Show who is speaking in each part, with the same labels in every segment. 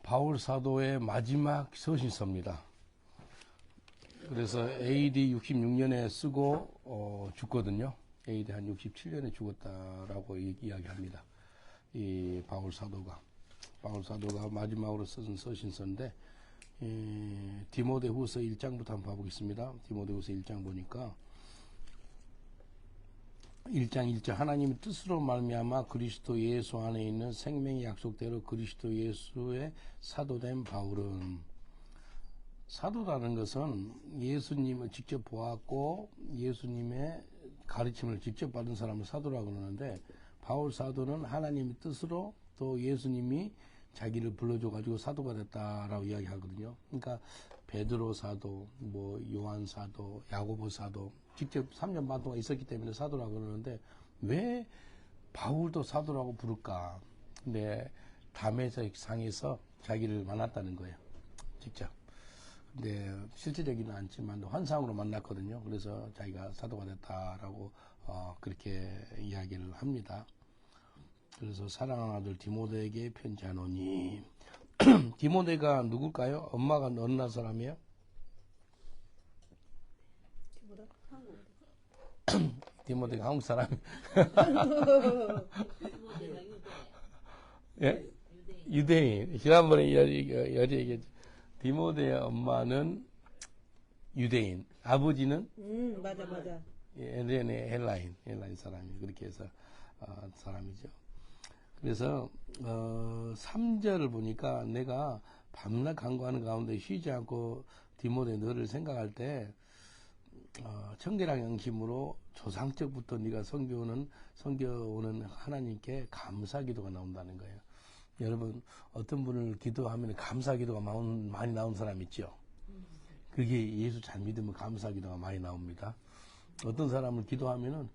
Speaker 1: 바울 사도의 마지막 서신서입니다. 그래서 AD 66년에 쓰고 죽거든요. AD 한 67년에 죽었다라고 이야기합니다. 이 바울 사도가 마지막으로 쓴 서신서인데, 디모데후서 1장부터 한번 봐보겠습니다. 디모데후서 1장 보니까 1장 1절 하나님의 뜻으로 말미암아 그리스도 예수 안에 있는 생명의 약속대로 그리스도 예수의 사도된 바울은, 사도라는 것은 예수님을 직접 보았고 예수님의 가르침을 직접 받은 사람을 사도라고 그러는데, 바울 사도는 하나님의 뜻으로 또 예수님이 자기를 불러줘 가지고 사도가 됐다라고 이야기하거든요. 그러니까 베드로 사도, 뭐 요한 사도, 야고보 사도 직접 3년 반 동안 있었기 때문에 사도라고 그러는데, 왜 바울도 사도라고 부를까? 근데 담에색 상에서 자기를 만났다는 거예요, 직접. 근데 실질적이는 않지만 환상으로 만났거든요. 그래서 자기가 사도가 됐다라고 그렇게 이야기를 합니다. 그래서 사랑하는 아들 디모데에게 편지하노니. 디모데가 누굴까요? 엄마가 어느 나라 사람이에요? 디모데가 한국 사람. 예? 유대인. 지난번에 여리 얘기했죠. 디모데의 엄마는 유대인, 아버지는
Speaker 2: 맞아.
Speaker 1: 헬라인 사람이, 그렇게 해서 사람이죠. 그래서 3절을 보니까 내가 밤낮 간구하는 가운데 쉬지 않고 디모데 너를 생각할 때 청결한 양심으로 조상적부터 네가 섬겨오는 하나님께 감사기도가 나온다는 거예요. 여러분, 어떤 분을 기도하면 감사기도가 많이 나온 사람 있죠? 그게 예수 잘 믿으면 감사기도가 많이 나옵니다. 어떤 사람을 기도하면은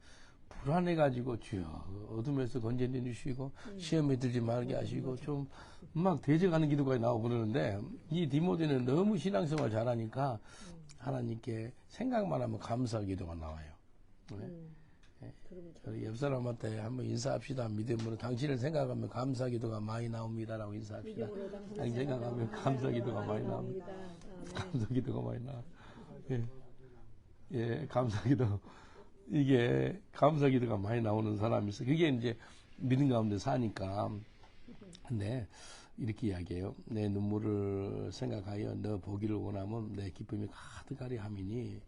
Speaker 1: 불안해가지고 주여 어둠에서 건져내 주시고 시험에 들지 말게 하시고 좀 막 대적하는 기도가 나오고 그러는데, 이 디모데는 너무 신앙생활 잘하니까 하나님께 생각만 하면 감사 기도가 나와요. 저희 옆 사람한테 한번 인사합시다. 믿음으로 당신을 생각하면 감사 기도가 많이 나옵니다라고 인사합시다. 당신 생각하면 감사 기도가 많이 나옵니다. 감사 기도가 많이 나와. 예, 감사 기도. 이게 감사 기도가 많이 나오는 사람이 있어. 그게 이제 믿음 가운데 사니까. 근데 이렇게 이야기해요. 내 눈물을 생각하여 너 보기를 원하면 내 기쁨이 가득하리 함이니,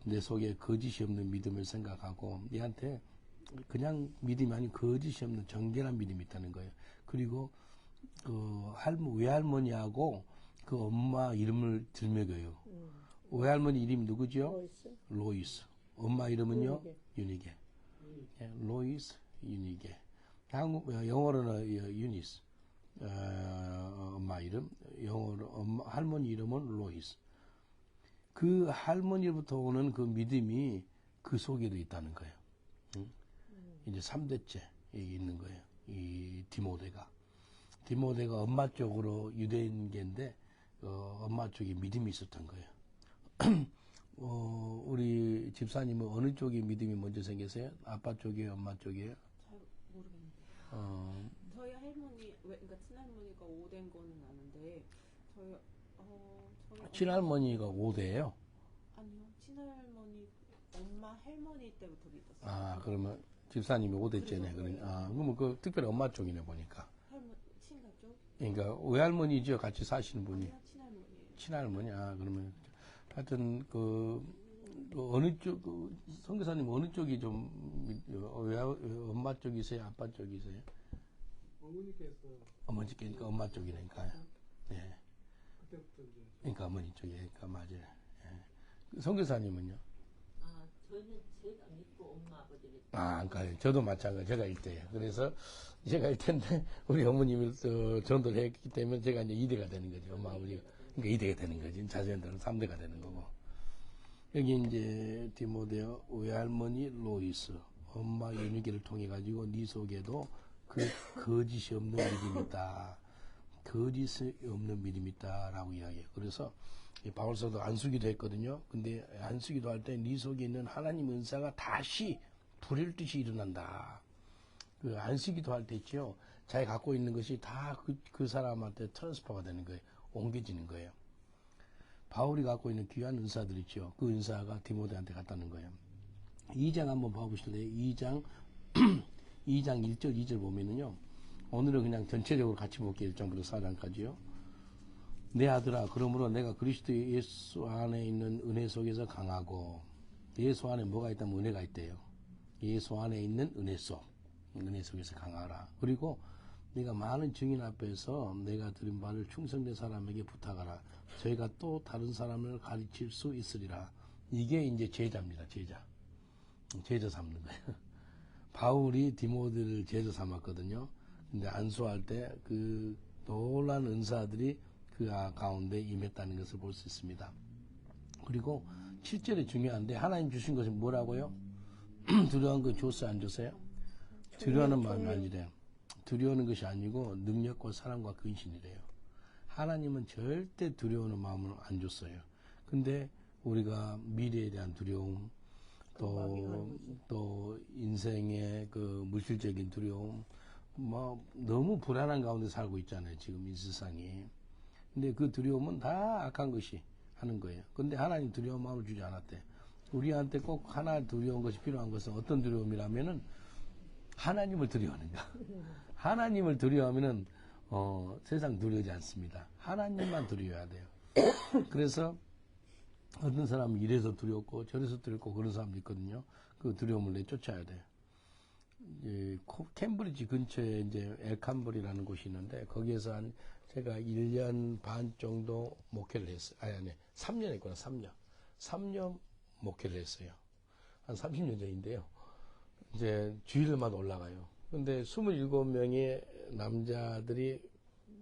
Speaker 1: 내 속에 거짓이 없는 믿음을 생각하고 얘한테 그냥 믿음이 아닌 거짓이 없는 정결한 믿음이 있다는 거예요. 그리고 그 외할머니하고 그 엄마 이름을 들먹여요. 외할머니 이름이 누구죠? 로이스. 엄마 이름은요? 유니게. 로이스, 유니게. 영어로는 유니스. 엄마 이름. 영어로 할머니 이름은 로이스. 그 할머니로부터 오는 그 믿음이 그 속에도 있다는 거예요. 이제 3대째 있는 거예요. 이 디모데가 엄마 쪽으로 유대인계인데 엄마 쪽에 믿음이 있었던 거예요. 우리 집사님은 어느 쪽에 믿음이 먼저 생겼어요? 아빠 쪽이에요? 엄마 쪽이에요?
Speaker 2: 잘 모르겠는데. 저희 할머니, 그러니까 친할머니가 5대인 거는 아는데, 저희
Speaker 1: 친할머니가 5대예요?
Speaker 2: 아니요, 친할머니 엄마 할머니 때부터 믿었어요.
Speaker 1: 그러면 집사님이 5대째네. 그러면 그 특별히 엄마 쪽이네 보니까.
Speaker 2: 친가 쪽?
Speaker 1: 그러니까 외할머니죠, 같이 사시는 분이.
Speaker 2: 아니요, 친할머니예요.
Speaker 1: 친할머니. 그러면 하여튼 어느 쪽, 선교사님 어느 쪽이 좀 엄마 쪽이세요, 아빠 쪽이세요? 어머니께니까 엄마 쪽이니까요. 예.
Speaker 3: 그때부터 이제.
Speaker 1: 그러니까 어머니 쪽이니까 맞아요. 예. 선교사님은요?
Speaker 4: 저는 제가 믿고 엄마 아버지를.
Speaker 1: 그러니까 저도 마찬가지. 제가 1대예요. 그래서 제가 1대인데 우리 어머님이 전도를 했기 때문에 제가 이제 2대가 되는 거죠. 엄마 아버지가. 그러니까 2대가 되는 거지. 자손들은 3대가 되는 거고. 여기 이제 디모데요, 외할머니 로이스, 엄마 유니게를 통해 가지고 네 속에도 그 거짓이 없는 믿음이 있다. 거짓이 없는 믿음이 있다라고 이야기해요. 그래서 바울서도 안수기도 했거든요. 근데 안수기도 할 때 네 속에 있는 하나님의 은사가 다시 불일 듯이 일어난다. 그 안수기도 할 때 있죠. 자기 갖고 있는 것이 다 그 사람한테 트랜스퍼가 되는 거예요. 옮겨지는 거예요. 바울이 갖고 있는 귀한 은사들 있죠. 그 은사가 디모데한테 갔다는 거예요. 2장 한번 봐보실래요? 2장 2장 1절 2절 보면은요. 오늘은 그냥 전체적으로 같이 볼게요. 1장부터 4장까지요. 내 아들아, 그러므로 내가 그리스도 예수 안에 있는 은혜 속에서 강하고, 예수 안에 뭐가 있다면 은혜가 있대요. 예수 안에 있는 은혜 속에서 강하라. 그리고 내가 많은 증인 앞에서 내가 들은 바를 충성된 사람에게 부탁하라. 저희가 또 다른 사람을 가르칠 수 있으리라. 이게 이제 제자입니다. 제자 삼는 거예요. 바울이 디모데를 제자 삼았거든요. 근데 안수할 때 그 놀란 은사들이 그 가운데 임했다는 것을 볼 수 있습니다. 그리고 7절이 중요한데, 하나님 주신 것이 뭐라고요? 두려운 거 줬어요, 안 줬어요? 두려워하는 마음이 아니래요. 두려워하는 것이 아니고 능력과 사랑과 근신이래요. 하나님은 절대 두려워하는 마음을 안 줬어요. 근데 우리가 미래에 대한 두려움, 또 인생의 그 물질적인 두려움, 뭐 너무 불안한 가운데 살고 있잖아요, 지금 이 세상이. 근데 그 두려움은 다 악한 것이 하는 거예요. 근데 하나님 두려운 마음을 주지 않았대. 우리한테 꼭 하나 두려운 것이 필요한 것은 어떤 두려움이라면은 하나님을 두려워하는 거. 하나님을 두려워하면은 세상 두려워하지 않습니다. 하나님만 두려워해야 돼요. 그래서 어떤 사람은 이래서 두렵고 저래서 두렵고 그런 사람도 있거든요. 그 두려움을 내쫓아야 돼요. 캠브리지 근처에 이제 엘캄블이라는 곳이 있는데, 거기에서 제가 1년 반 정도 목회를 했어요. 아니 3년 했구나. 3년 목회를 했어요. 한 30년 전인데요. 이제 주일마다 올라가요. 근데 27명의 남자들이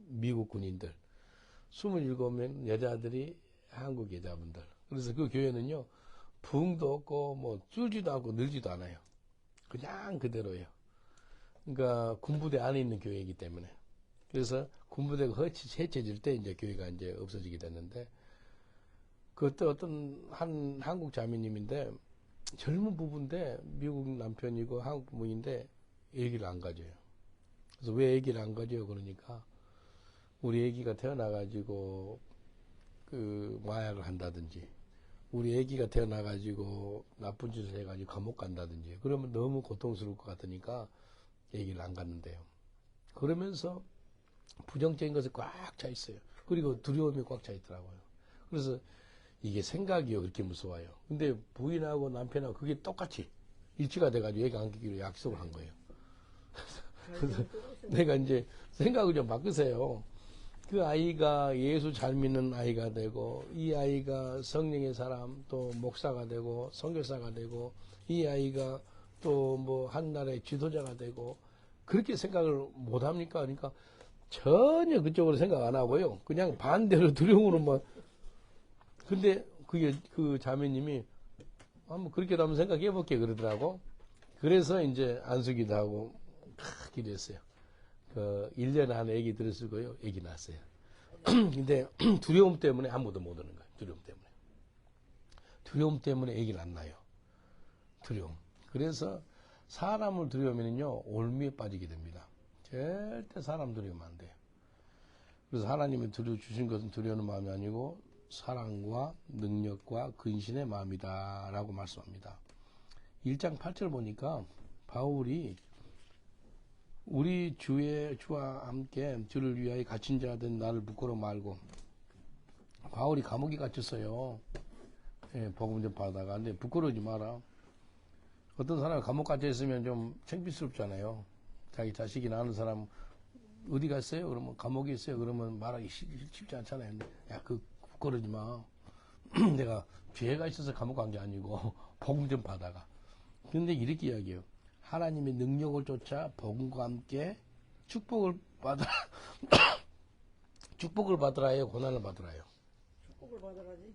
Speaker 1: 미국 군인들, 27명 여자들이 한국 여자분들. 그래서 그 교회는요, 부흥도 없고 뭐 줄지도 않고 늘지도 않아요. 그냥 그대로예요. 그러니까 군부대 안에 있는 교회이기 때문에. 그래서 군부대가 해체질 때 이제 교회가 이제 없어지게 됐는데, 그때 어떤 한국 자매님인데, 젊은 부부인데 미국 남편이고 한국 부모인데 애기를 안 가져요. 그래서 왜 애기를 안 가져요? 그러니까 우리 애기가 태어나가지고 그 마약을 한다든지, 우리 애기가 태어나가지고 나쁜 짓을 해가지고 감옥 간다든지, 그러면 너무 고통스러울 것 같으니까 애기를 안 갖는데요. 그러면서 부정적인 것이 꽉 차 있어요. 그리고 두려움이 꽉 차 있더라고요. 그래서 이게 생각이요, 그렇게 무서워요. 근데 부인하고 남편하고 그게 똑같이 일치가 돼가지고 애기 안 갖기로 약속을 한 거예요. 그래서 내가 이제 생각을 좀 바꾸세요. 그 아이가 예수 잘 믿는 아이가 되고, 이 아이가 성령의 사람, 또 목사가 되고 선교사가 되고, 이 아이가 또 뭐 한 나라의 지도자가 되고, 그렇게 생각을 못 합니까? 그러니까 전혀 그쪽으로 생각 안 하고요, 그냥 반대로 두려움으로만. 근데 그게 그 자매님이 한번 그렇게도 한번 생각해 볼게 그러더라고. 그래서 이제 안수기도 하고 기도했어요. 그 1년에 한 애기 들었을거예요. 애기 낳았어요. 근데 두려움 때문에 아무도 못 오는 거예요. 두려움 때문에 애기를 안 낳아요. 두려움. 그래서 사람을 두려우면요, 올미에 빠지게 됩니다. 절대 사람 두려우면 안 돼요. 그래서 하나님이 주신 것은 두려우는 마음이 아니고 사랑과 능력과 근신의 마음이다 라고 말씀합니다. 1장 8절 보니까 바울이 우리 주와 함께 주를 위하여 갇힌 자 된 나를 부끄러워 말고, 바울이 감옥에 갇혔어요. 예, 복음 좀 받아가. 근데 부끄러우지 마라. 어떤 사람이 감옥 갇혀 있으면 좀 창피스럽잖아요. 자기 자식이나 아는 사람 어디 갔어요? 그러면 감옥에 있어요. 그러면 말하기 쉽지 않잖아요. 야, 부끄러우지 마. 내가 죄가 있어서 감옥 간 게 아니고 복음 좀 받아가. 근데 이렇게 이야기해요. 하나님의 능력을 쫓아 복음과 함께 축복을 받으라. 축복을 받으라요, 고난을 받으라요?
Speaker 2: 축복을 받으라지.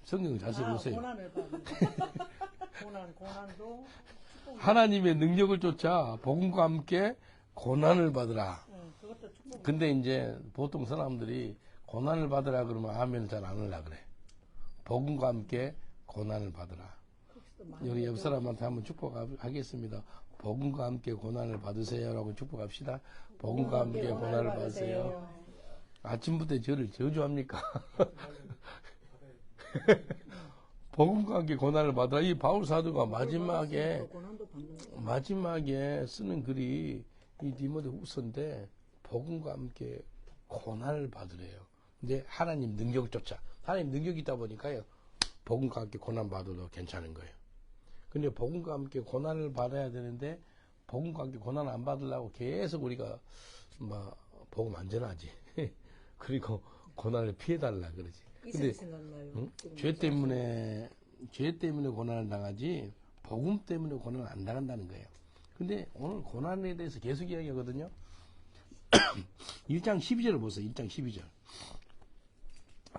Speaker 1: 성경 자세히 보세요.
Speaker 2: 고난을 받으라. 고난도 축복.
Speaker 1: 하나님의 능력을 쫓아 복음과 함께 고난을 받으라.
Speaker 2: 그것도 축복.
Speaker 1: 근데 이제 보통 사람들이 고난을 받으라 그러면 아멘을 잘 안 하려고 그래. 복음과 함께 고난을 받으라. 우리 옆 사람한테 한번 축복하겠습니다. 복음과 함께 고난을 받으세요라고 축복합시다. 복음과 함께 고난을 받으세요. 아침부터 저를 저주합니까? 복음과 함께 고난을 받으라. 이 바울 사도가 마지막에 쓰는 글이 이 디모데 후서인데 복음과 함께 고난을 받으래요. 근데 하나님 능력조차 하나님 능력이 있다 보니까요. 복음과 함께 고난 받아도 괜찮은 거예요. 근데 복음과 함께 고난을 받아야 되는데 복음과 함께 고난 안 받으려고 계속 우리가 막 복음 안전하지. 그리고 고난을 피해달라 그러지. 근데 응? 죄 때문에 고난을 당하지 복음 때문에 고난을 안 당한다는 거예요. 근데 오늘 고난에 대해서 계속 이야기하거든요. 1장 12절을 보세요. 1장 12절.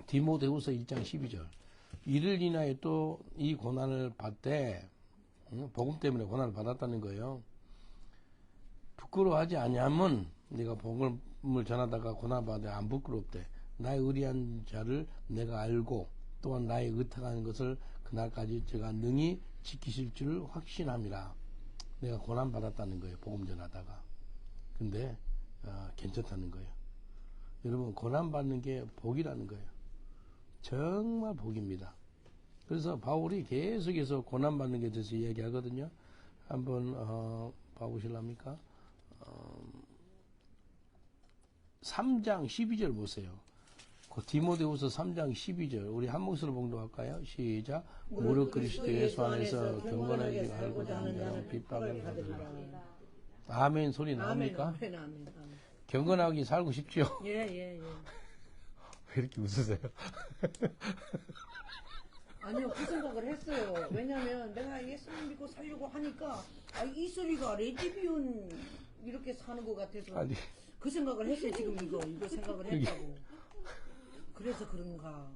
Speaker 1: 디모데후서 1장 12절. 이를 인하여 또 이 고난을 받되 복음 때문에 고난을 받았다는 거예요. 부끄러워하지 아니하면 내가 복음을 전하다가 고난 받아 안 부끄럽대. 나의 의리한 자를 내가 알고 또한 나의 의탁하는 것을 그날까지 제가 능히 지키실 줄 확신함이라. 내가 고난 받았다는 거예요. 복음 전하다가. 근데 괜찮다는 거예요. 여러분 고난 받는 게 복이라는 거예요. 정말 복입니다. 그래서 바울이 계속해서 고난 받는 것에 대해서 이야기하거든요. 한번 봐보실랍니까? 3장 12절 보세요. 디모데후서 3장 12절 우리 한 목소리로 봉독할까요? 시작. 무릇 그리스도 예수 안에서 경건하게 알고자 하는 자는 핍박을 받으리라. 아멘 소리 나옵니까?
Speaker 3: 아멘.
Speaker 1: 경건하게 살고 싶지요?
Speaker 3: 예.
Speaker 1: 왜 이렇게 웃으세요?
Speaker 3: 아니요, 그 생각을 했어요. 왜냐면 내가 예수님 믿고 살려고 하니까 이 소리가 레즈비언 이렇게 사는 것 같아서
Speaker 1: 아니.
Speaker 3: 그 생각을 했어요. 지금 이거 생각을 했다고. 그래서 그런가.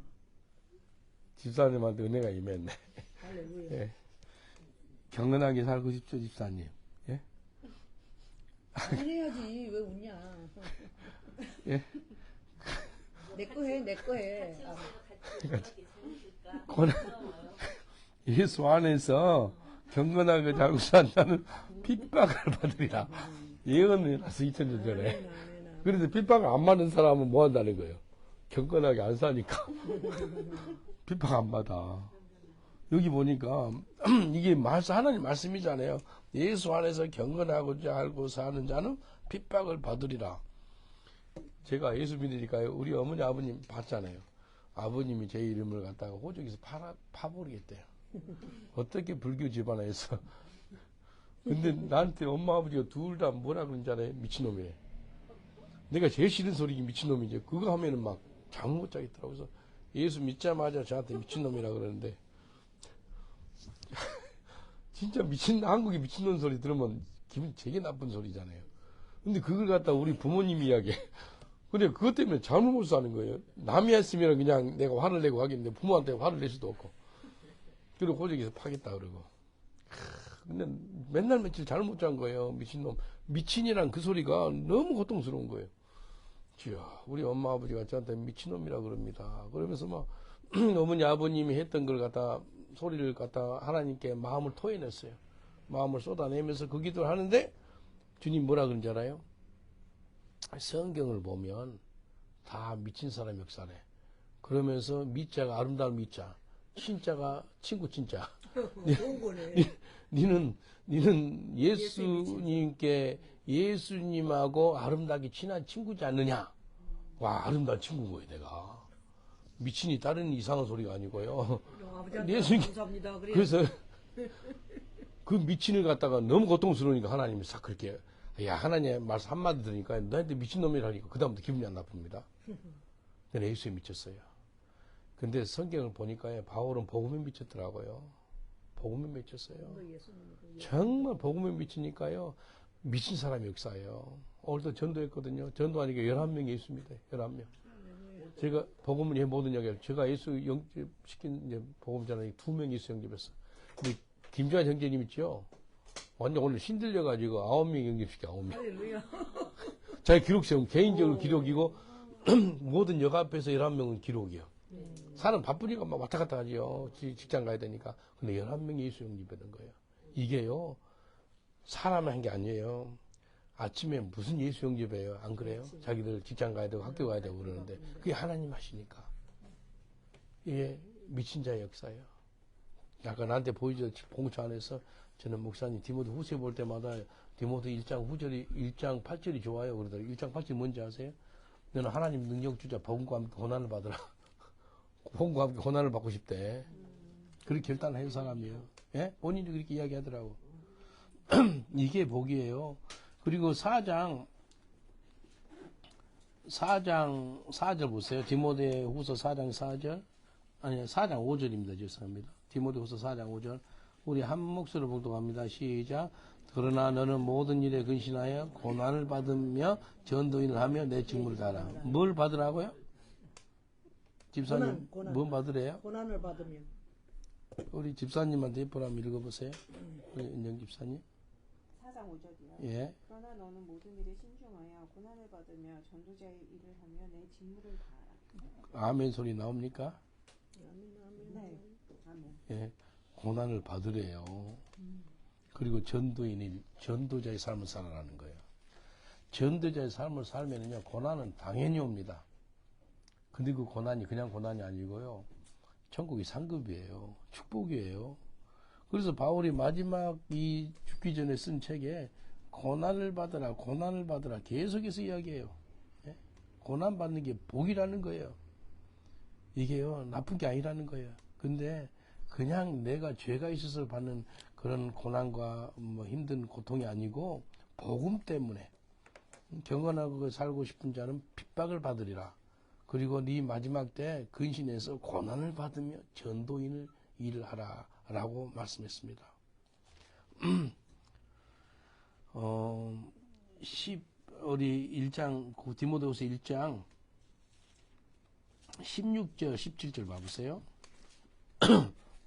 Speaker 1: 집사님한테 은혜가 임했네.
Speaker 3: 할렐루야.
Speaker 1: 예. 경건하게 살고 싶죠, 집사님? 예?
Speaker 3: 안 해야지. 왜 웃냐.
Speaker 1: 예?
Speaker 3: 내 거 해.
Speaker 1: 고난, 예수 안에서 경건하게 살고 산다는 핍박을 받으리라. 예언을 해놨어, 2000년 전에. 그래서 핍박을 안 받는 사람은 뭐 한다는 거예요? 경건하게 안 사니까. 핍박 안 받아. 여기 보니까, 이게 하나님 말씀이잖아요. 예수 안에서 경건하고자 알고 사는 자는 핍박을 받으리라. 제가 예수 믿으니까요, 우리 어머니, 아버님 봤잖아요. 아버님이 제 이름을 갖다가 호적에서 파버리겠대요. 어떻게 불교 집안에서. 근데 나한테 엄마, 아버지가 둘 다 뭐라 그런지 알아요? 미친놈이래. 내가 제일 싫은 소리가 미친놈이지. 그거 하면은 막 잠 못 자겠더라고. 그래서 예수 믿자마자 저한테 미친놈이라 그러는데. 진짜 한국의 미친놈 소리 들으면 기분 되게 나쁜 소리잖아요. 근데 그걸 갖다 우리 부모님이 이야기해. 근데 그것 때문에 잠을 못 자는 거예요. 남이 했으면 그냥 내가 화를 내고 하겠는데 부모한테 화를 낼 수도 없고. 그리고 호적에서 파겠다 그러고. 근데 맨날 며칠 잠을 못 잔 거예요. 미친놈. 미친이란 그 소리가 너무 고통스러운 거예요. 주여, 우리 엄마 아버지가 저한테 미친놈이라 그럽니다. 그러면서 막 어머니 아버님이 했던 걸 갖다 소리를 갖다 하나님께 마음을 토해냈어요. 마음을 쏟아내면서 그 기도를 하는데 주님 뭐라 그런지 알아요? 성경을 보면 다 미친 사람 역사래. 그러면서 미자가 아름다운 미자, 친자가 친구 친자. 니는 예수님하고 아름답게 친한 친구지 않느냐? 와, 아름다운 친구인 거예요, 내가. 미친이 다른 이상한 소리가 아니고요.
Speaker 3: 예수님 감사합니다.
Speaker 1: 그래서 그 미친을 갖다가 너무 고통스러우니까 하나님이 싹 그렇게 야, 하나님 말씀 한마디 들으니까 너한테 미친놈이라니까 그다음부터 기분이 안 나쁩니다. 근데 예수에 미쳤어요. 근데 성경을 보니까 바울은 복음에 미쳤더라고요. 복음에 미쳤어요. 정말 복음에 미치니까요. 미친 사람이 역사예요. 오늘도 전도했거든요. 전도하니까 11명이 예수입니다. 11명. 제가 복음을 모든 이야기를 제가 예수 영접시킨 복음 전하니 2명 예수 영접했어. 근데 김주환 형제님 있죠? 완전 오늘 신들려가지고 9명 영접시켜, 9명. 자기 기록 세운 개인적으로 기록이고, 모든 여가 앞에서 11명은 기록이요. 사람 바쁘니까 막 왔다 갔다 하지요. 직장 가야 되니까. 근데 11명이 예수 영접받은 거예요. 이게요, 사람이 한 게 아니에요. 아침에 무슨 예수 영접해요? 안 그래요?
Speaker 3: 그렇지.
Speaker 1: 자기들 직장 가야 되고 학교 가야 되고 그러는데 그게 하나님 하시니까. 이게 미친 자의 역사예요. 아까 나한테 보이죠? 공처 안에서 저는 목사님 디모데 후세 볼 때마다 디모데 1장 8절이 좋아요. 그러더라고요. 1장 8절이 뭔지 아세요? 너는 하나님 능력 주자 복음과 함께 고난을 받으라. 복음과 함께 고난을 받고 싶대. 그렇게 결단한 사람이에요. 예? 본인이 그렇게 이야기하더라고. 이게 복이에요. 그리고 4장 4절 보세요. 디모데 후서 4장 4절. 아니, 4장 5절입니다. 죄송합니다. 디모데 후서 4장 5절. 우리 한 목소리로 봉독합니다. 시작. 그러나 너는 모든 일에 근신하여 고난을 받으며 전도인을 하며 내 직무를 다하라. 뭘 받으라고요? 집사님,
Speaker 3: 고난.
Speaker 1: 뭘 받으래요?
Speaker 3: 고난을 받으면
Speaker 1: 우리 집사님한테 예쁘면 읽어보세요. 우리 은영 집사님.
Speaker 2: 4장 5절이요.
Speaker 1: 예.
Speaker 2: 그러나 너는 모든 일에 신중하여 고난을 받으며 전도자의 일을 하며 내 직무를 다하라.
Speaker 1: 아멘 소리 나옵니까?
Speaker 2: 네. 아멘.
Speaker 1: 예. 고난을 받으래요. 그리고 전도자의 삶을 살아라는 거예요. 전도자의 삶을 살면은요, 고난은 당연히 옵니다. 근데 그 고난이 그냥 고난이 아니고요, 천국이 상급이에요. 축복이에요. 그래서 바울이 마지막 이 죽기 전에 쓴 책에 고난을 받으라, 고난을 받으라 계속해서 이야기해요. 예? 고난 받는 게 복이라는 거예요. 이게요, 나쁜 게 아니라는 거예요. 근데 그냥 내가 죄가 있어서 받는 그런 고난과 뭐 힘든 고통이 아니고 복음 때문에 경건하고 살고 싶은 자는 핍박을 받으리라. 그리고 네 마지막 때 근신해서 고난을 받으며 전도인을 일을 하라라고 말씀했습니다. 우리 1장 디모데후서 1장 16절 17절 봐보세요.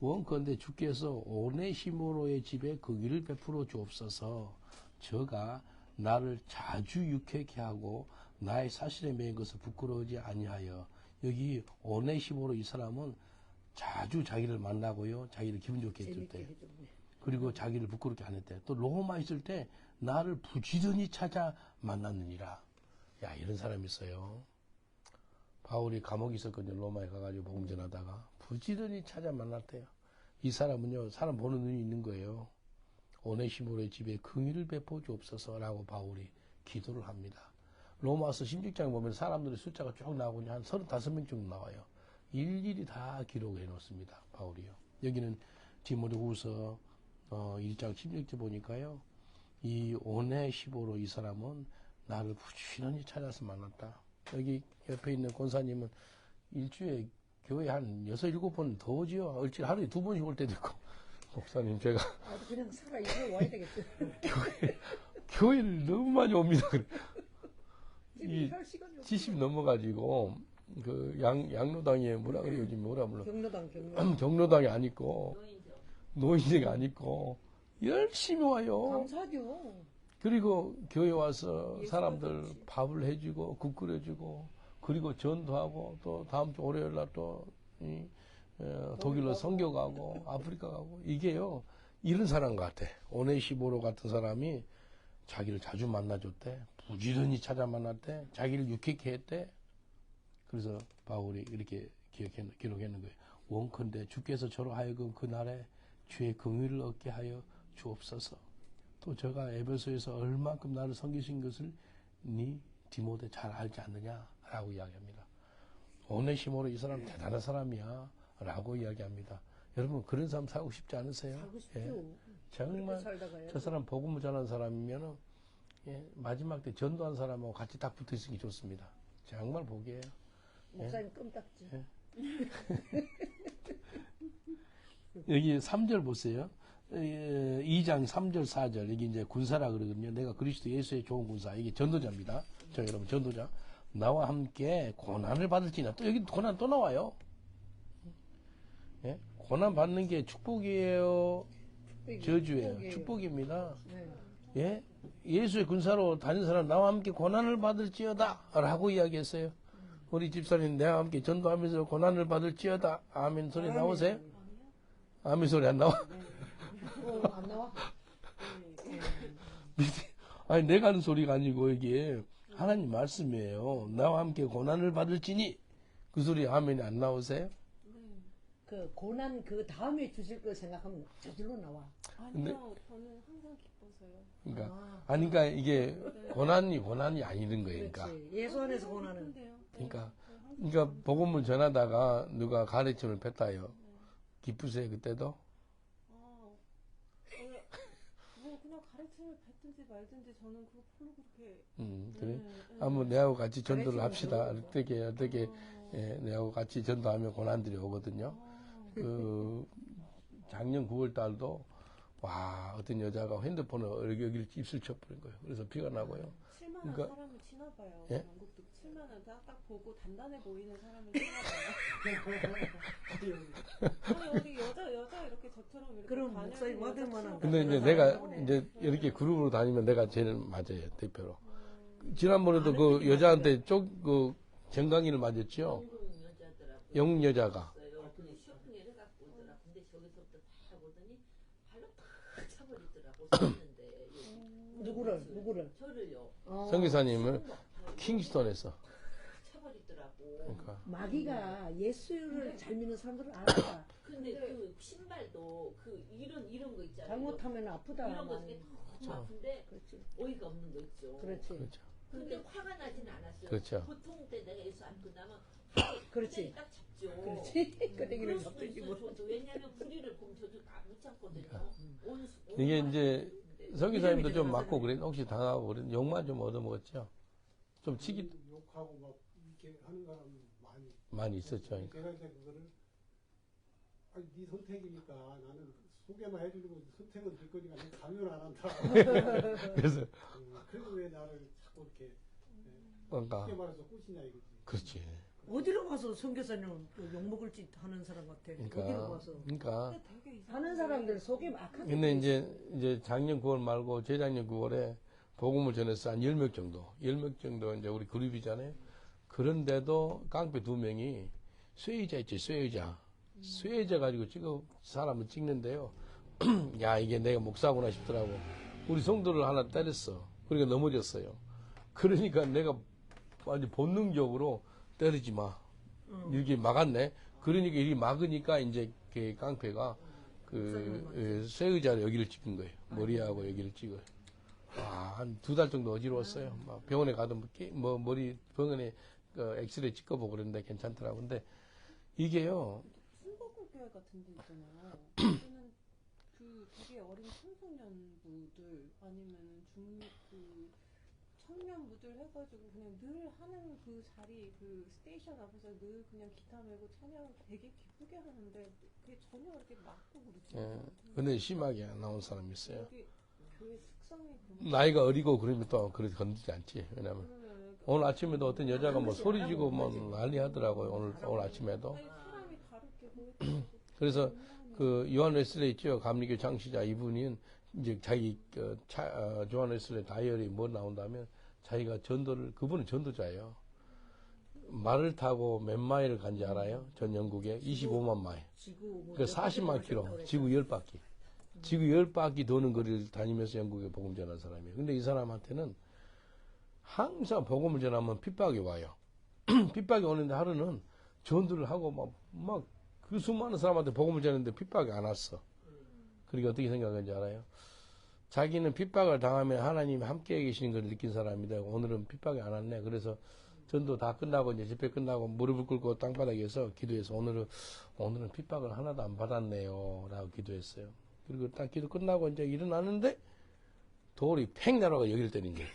Speaker 1: 원컨대 주께서 오네시모로의 집에 거기를 베풀어 주옵소서. 저가 나를 자주 유쾌케 하고 나의 사실에 매인 것을 부끄러워하지 아니하여. 여기 오네시모로 이 사람은 자주 자기를 만나고요, 자기를 기분 좋게 해줬대. 그리고 자기를 부끄럽게 안 했대. 또 로마 있을 때 나를 부지런히 찾아 만났느니라. 야, 이런 사람이 있어요. 바울이 감옥에 있었거든요. 로마에 가가지고 복음 전하다가 부지런히 찾아 만났대요. 이 사람은요, 사람 보는 눈이 있는 거예요. 오네시모로의 집에 긍휼을 베풀어 주옵소서라고 바울이 기도를 합니다. 로마서 16장 보면 사람들의 숫자가 쭉 나오고 한 35명 정도 나와요. 일일이 다 기록해 놓습니다. 바울이요. 여기는 디모데후서 1장 16절 보니까요, 이 오네시모로 이 사람은 나를 부지런히 찾아서 만났다. 여기 옆에 있는 권사님은 일주일에 교회 한 6, 7번 더 오지요. 일주일에 하루에 2번씩 올 때도 있고. 목사님, 제가
Speaker 3: 그냥 살아 이거 와야 되겠죠.
Speaker 1: 교회를 너무 많이 옵니다. 이
Speaker 3: 할 시간이 없어.
Speaker 1: 70 넘어가지고 그 양로당에 뭐라 그래요? 요즘 뭐라 불러?
Speaker 3: 경로당
Speaker 1: 경로당이 안 있고 노인제가 안 있고 열심히 와요.
Speaker 3: 감사죠.
Speaker 1: 그리고 교회 와서 사람들 밥을 해주고 국 끓여주고 그리고 전도하고 또 다음 주 월요일 날 또 독일로 선교 가고 아프리카 가고 이게요, 이런 사람 같아. 오네시모로 같은 사람이 자기를 자주 만나줬대. 부지런히 찾아 만났대. 자기를 유쾌케 했대. 그래서 바울이 이렇게 기록했는 거예요. 원컨대 주께서 저로 하여금 그날에 주의 긍휼을 얻게 하여 주옵소서. 또 제가 에베소에서 얼만큼 나를 섬기신 것을 네 디모데 잘 알지 않느냐라고 이야기합니다. 오네시모로 이 사람 대단한 사람이야 라고 이야기합니다. 여러분, 그런 사람 살고 싶지 않으세요?
Speaker 3: 살고 싶죠.
Speaker 1: 예. 정말 저 사람 복음을 전하는 사람이면 마지막 때 전도한 사람하고 같이 딱 붙어 있으니 좋습니다. 정말 복이에요.
Speaker 3: 목사님 껌딱지.
Speaker 1: 예. 여기 3절 보세요. 2장 3절 4절 여기 이제 군사라 그러거든요. 내가 그리스도 예수의 좋은 군사. 이게 전도자입니다. 저 여러분, 전도자. 나와 함께 고난을 받을지나. 또 여기 고난 또 나와요. 예? 고난 받는 게 축복이에요, 저주예요? 축복입니다.
Speaker 3: 네.
Speaker 1: 예? 예수의 군사로 다닌 사람 나와 함께 고난을 받을지어다 라고 이야기했어요. 우리 집사님, 내와 함께 전도하면서 고난을 받을지어다. 아멘 소리 나오세요? 아멘 소리 안 나와?
Speaker 3: 안 나와?
Speaker 1: 아니, 내가 하는 소리가 아니고, 이게 하나님 말씀이에요. 나와 함께 고난을 받을지니, 그 소리 화면에 안 나오세요?
Speaker 2: 네.
Speaker 3: 그 고난 그 다음에 주실 걸 생각하면 저절로 나와.
Speaker 2: 아니요, 저는 항상 기뻐서요.
Speaker 1: 그러니까, 아니, 그러니까 이게 고난이 아니는 거예요. 그러니까.
Speaker 3: 그렇지. 예수 안에서 고난은.
Speaker 2: 기쁜데요. 네.
Speaker 1: 그러니까,
Speaker 2: 네, 항상
Speaker 1: 그러니까, 복음을 전하다가 누가 가르침을 뱉어요. 기쁘세요, 그때도?
Speaker 2: 뭐 그냥 가르침을 뱉든지 말든지 저는 그거 별로 그렇게
Speaker 1: 그래.
Speaker 2: 네.
Speaker 1: 한번 내하고 같이 전도를
Speaker 3: 가르치면
Speaker 1: 합시다.
Speaker 3: 좋은
Speaker 1: 어떻게, 예, 내하고 같이 전도하면 고난들이 오거든요. 그, 작년 9월 달도, 와, 어떤 여자가 핸드폰을 여기를 입술 쳐버린 거예요. 그래서 피가 나고요.
Speaker 2: 칠만한
Speaker 1: 그러니까-
Speaker 2: 사람을 치나봐요.
Speaker 1: 예?
Speaker 2: 영국도 칠만한 딱 보고 단단해 보이는 사람을 치나봐요. 아니 어디 여자 이렇게 저처럼 이렇게
Speaker 3: 그럼
Speaker 2: 다녀있는
Speaker 3: 목사님
Speaker 2: 여자
Speaker 3: 받을 만한
Speaker 2: 치나봐요.
Speaker 1: 근데 이제
Speaker 3: 그런
Speaker 1: 내가
Speaker 3: 사람이네.
Speaker 1: 이제 이렇게 그룹으로 다니면 내가 제일 맞아요, 대표로. 지난번에도 그 여자한테 그 정강이를 맞았죠?
Speaker 4: 영국 여자더라고.
Speaker 1: 영국 여자가.
Speaker 4: 근데 쇼핑을 해갖고 오더라. 근데 저기서부터 다 보더니 발로 탁 차버리더라고. 섰는데
Speaker 3: 누구를?
Speaker 4: 저를요.
Speaker 1: 성기사님을 킹스톤에서.
Speaker 4: 차버리더라고.
Speaker 1: 그러니까.
Speaker 3: 마귀가 예수를 잘 믿는 사람들을 알아.
Speaker 4: 근데 그 신발도 그 이런 거 있잖아요.
Speaker 3: 잘못하면 아프다.
Speaker 4: 이런 거
Speaker 3: 많이.
Speaker 4: 되게 너무 아픈데
Speaker 3: 그렇지.
Speaker 4: 어이가 없는 거 있죠.
Speaker 3: 그렇지.
Speaker 1: 그렇죠.
Speaker 4: 근데 화가 나진 않았어요.
Speaker 1: 그렇죠.
Speaker 4: 보통 때 내가 예수 안 끝나면
Speaker 3: 그렇지.
Speaker 4: 딱 잡죠.
Speaker 3: 그렇지. 끄댕이를
Speaker 4: 그럴 수도
Speaker 3: 잡든지
Speaker 4: 있어요.
Speaker 3: 뭐.
Speaker 4: 저도 왜냐면 불의를 보면 저도 못 참거든요.
Speaker 1: 이게 이제 성기사님도 좀 맞고 그래. 혹시 당하고 그래. 욕만 좀 얻어먹었죠? 좀 치기
Speaker 5: 욕하고 막 이렇게 하는 사람
Speaker 1: 많이 있었죠. 그러니까.
Speaker 5: 제가 이제 그거를 아니 네 선택이니까 나는 소개만 해주고 선택은 될 거니까 내 가면 안 한다.
Speaker 1: 그래서,
Speaker 5: 그래서 왜 나를 자꾸 이렇게
Speaker 1: 그러니까.
Speaker 5: 쉽게 말해서 꼬시냐 이거지.
Speaker 1: 그렇지.
Speaker 3: 어디로 가서 선교사님 욕먹을 짓 하는 사람 같아. 어디로
Speaker 1: 그러니까.
Speaker 3: 가서.
Speaker 1: 그러니까.
Speaker 2: 근데 되게 이상하게
Speaker 3: 하는 사람들 속에 악하게.
Speaker 1: 근데 이제 작년 9월 말고 재작년 9월에 복음을 전해서 한 10명 정도 이제 우리 그룹이잖아요. 그런데도 깡패 2명이 쇠의자 있지, 쇠의자. 쇠의자 가지고 사람을 찍는데요. 야, 이게 내가 목사구나 싶더라고. 우리 성도를 하나 때렸어. 그러니까 넘어졌어요. 그러니까 내가 완전 본능적으로 때리지 마. 이렇게 막았네. 그러니까 이렇게 막으니까 이제 그 깡패가 쇠의자로 여기를 찍은 거예요. 머리하고 여기를 찍어요. 와, 한 2달 정도 어지러웠어요. 막 병원에 가도 머리 병원에 엑스레이 찍어보고 그랬는데 괜찮더라고. 근데 이게요.
Speaker 2: 순복음교회 같은 데 있잖아요. 거기는 그 되게 어린 청소년부들 아니면은 청년부들 해가지고 그냥 늘 하는 그 자리 그 스테이션 앞에서 늘 그냥 기타 메고 찬양 되게 기쁘게 하는데 그게 전혀 이렇게 막고 그러지
Speaker 1: 예.
Speaker 2: 않아요.
Speaker 1: 근데 심하게 안 나온 사람이 있어요.
Speaker 2: 여기 교회 특성이 그런
Speaker 1: 나이가 어리고 그러면 또 그렇게 건드리지 않지. 왜냐면
Speaker 2: 거예요.
Speaker 1: 오늘 아침에도 어떤 여자가 뭐 소리 지고 뭐 난리 하더라고요. 오늘 아침에도.
Speaker 2: 아니 사람이 다르게 보이더라고.
Speaker 1: 그래서 그 요한 웨슬레이 있죠. 감리교 창시자 이분이 이제 자기 요한 웨슬레이 다이어리 뭐 나온다면 자기가 그분은 전도자예요. 말을 타고 몇 마일을 간지 알아요? 전 영국에 25만 마일. 그 40만 킬로, 지구 10바퀴. 지구 10바퀴 도는 거리를 다니면서 영국에 복음 전한 사람이에요. 근데 이 사람한테는 항상 복음을 전하면 핍박이 와요. 핍박이 오는데 하루는 전도를 하고 막 그 수많은 사람한테 복음을 전했는데 핍박이 안 왔어. 그러니까 어떻게 생각하는지 알아요? 자기는 핍박을 당하면 하나님이 함께 계시는 걸 느낀 사람이다. 오늘은 핍박이 안 왔네. 그래서 전도 다 끝나고 이제 집회 끝나고 무릎을 꿇고 땅바닥에서 기도해서 오늘은 핍박을 하나도 안 받았네요. 라고 기도했어요. 그리고 딱 기도 끝나고 이제 일어나는데 돌이 팽 날아가 여기를 때린 거예요.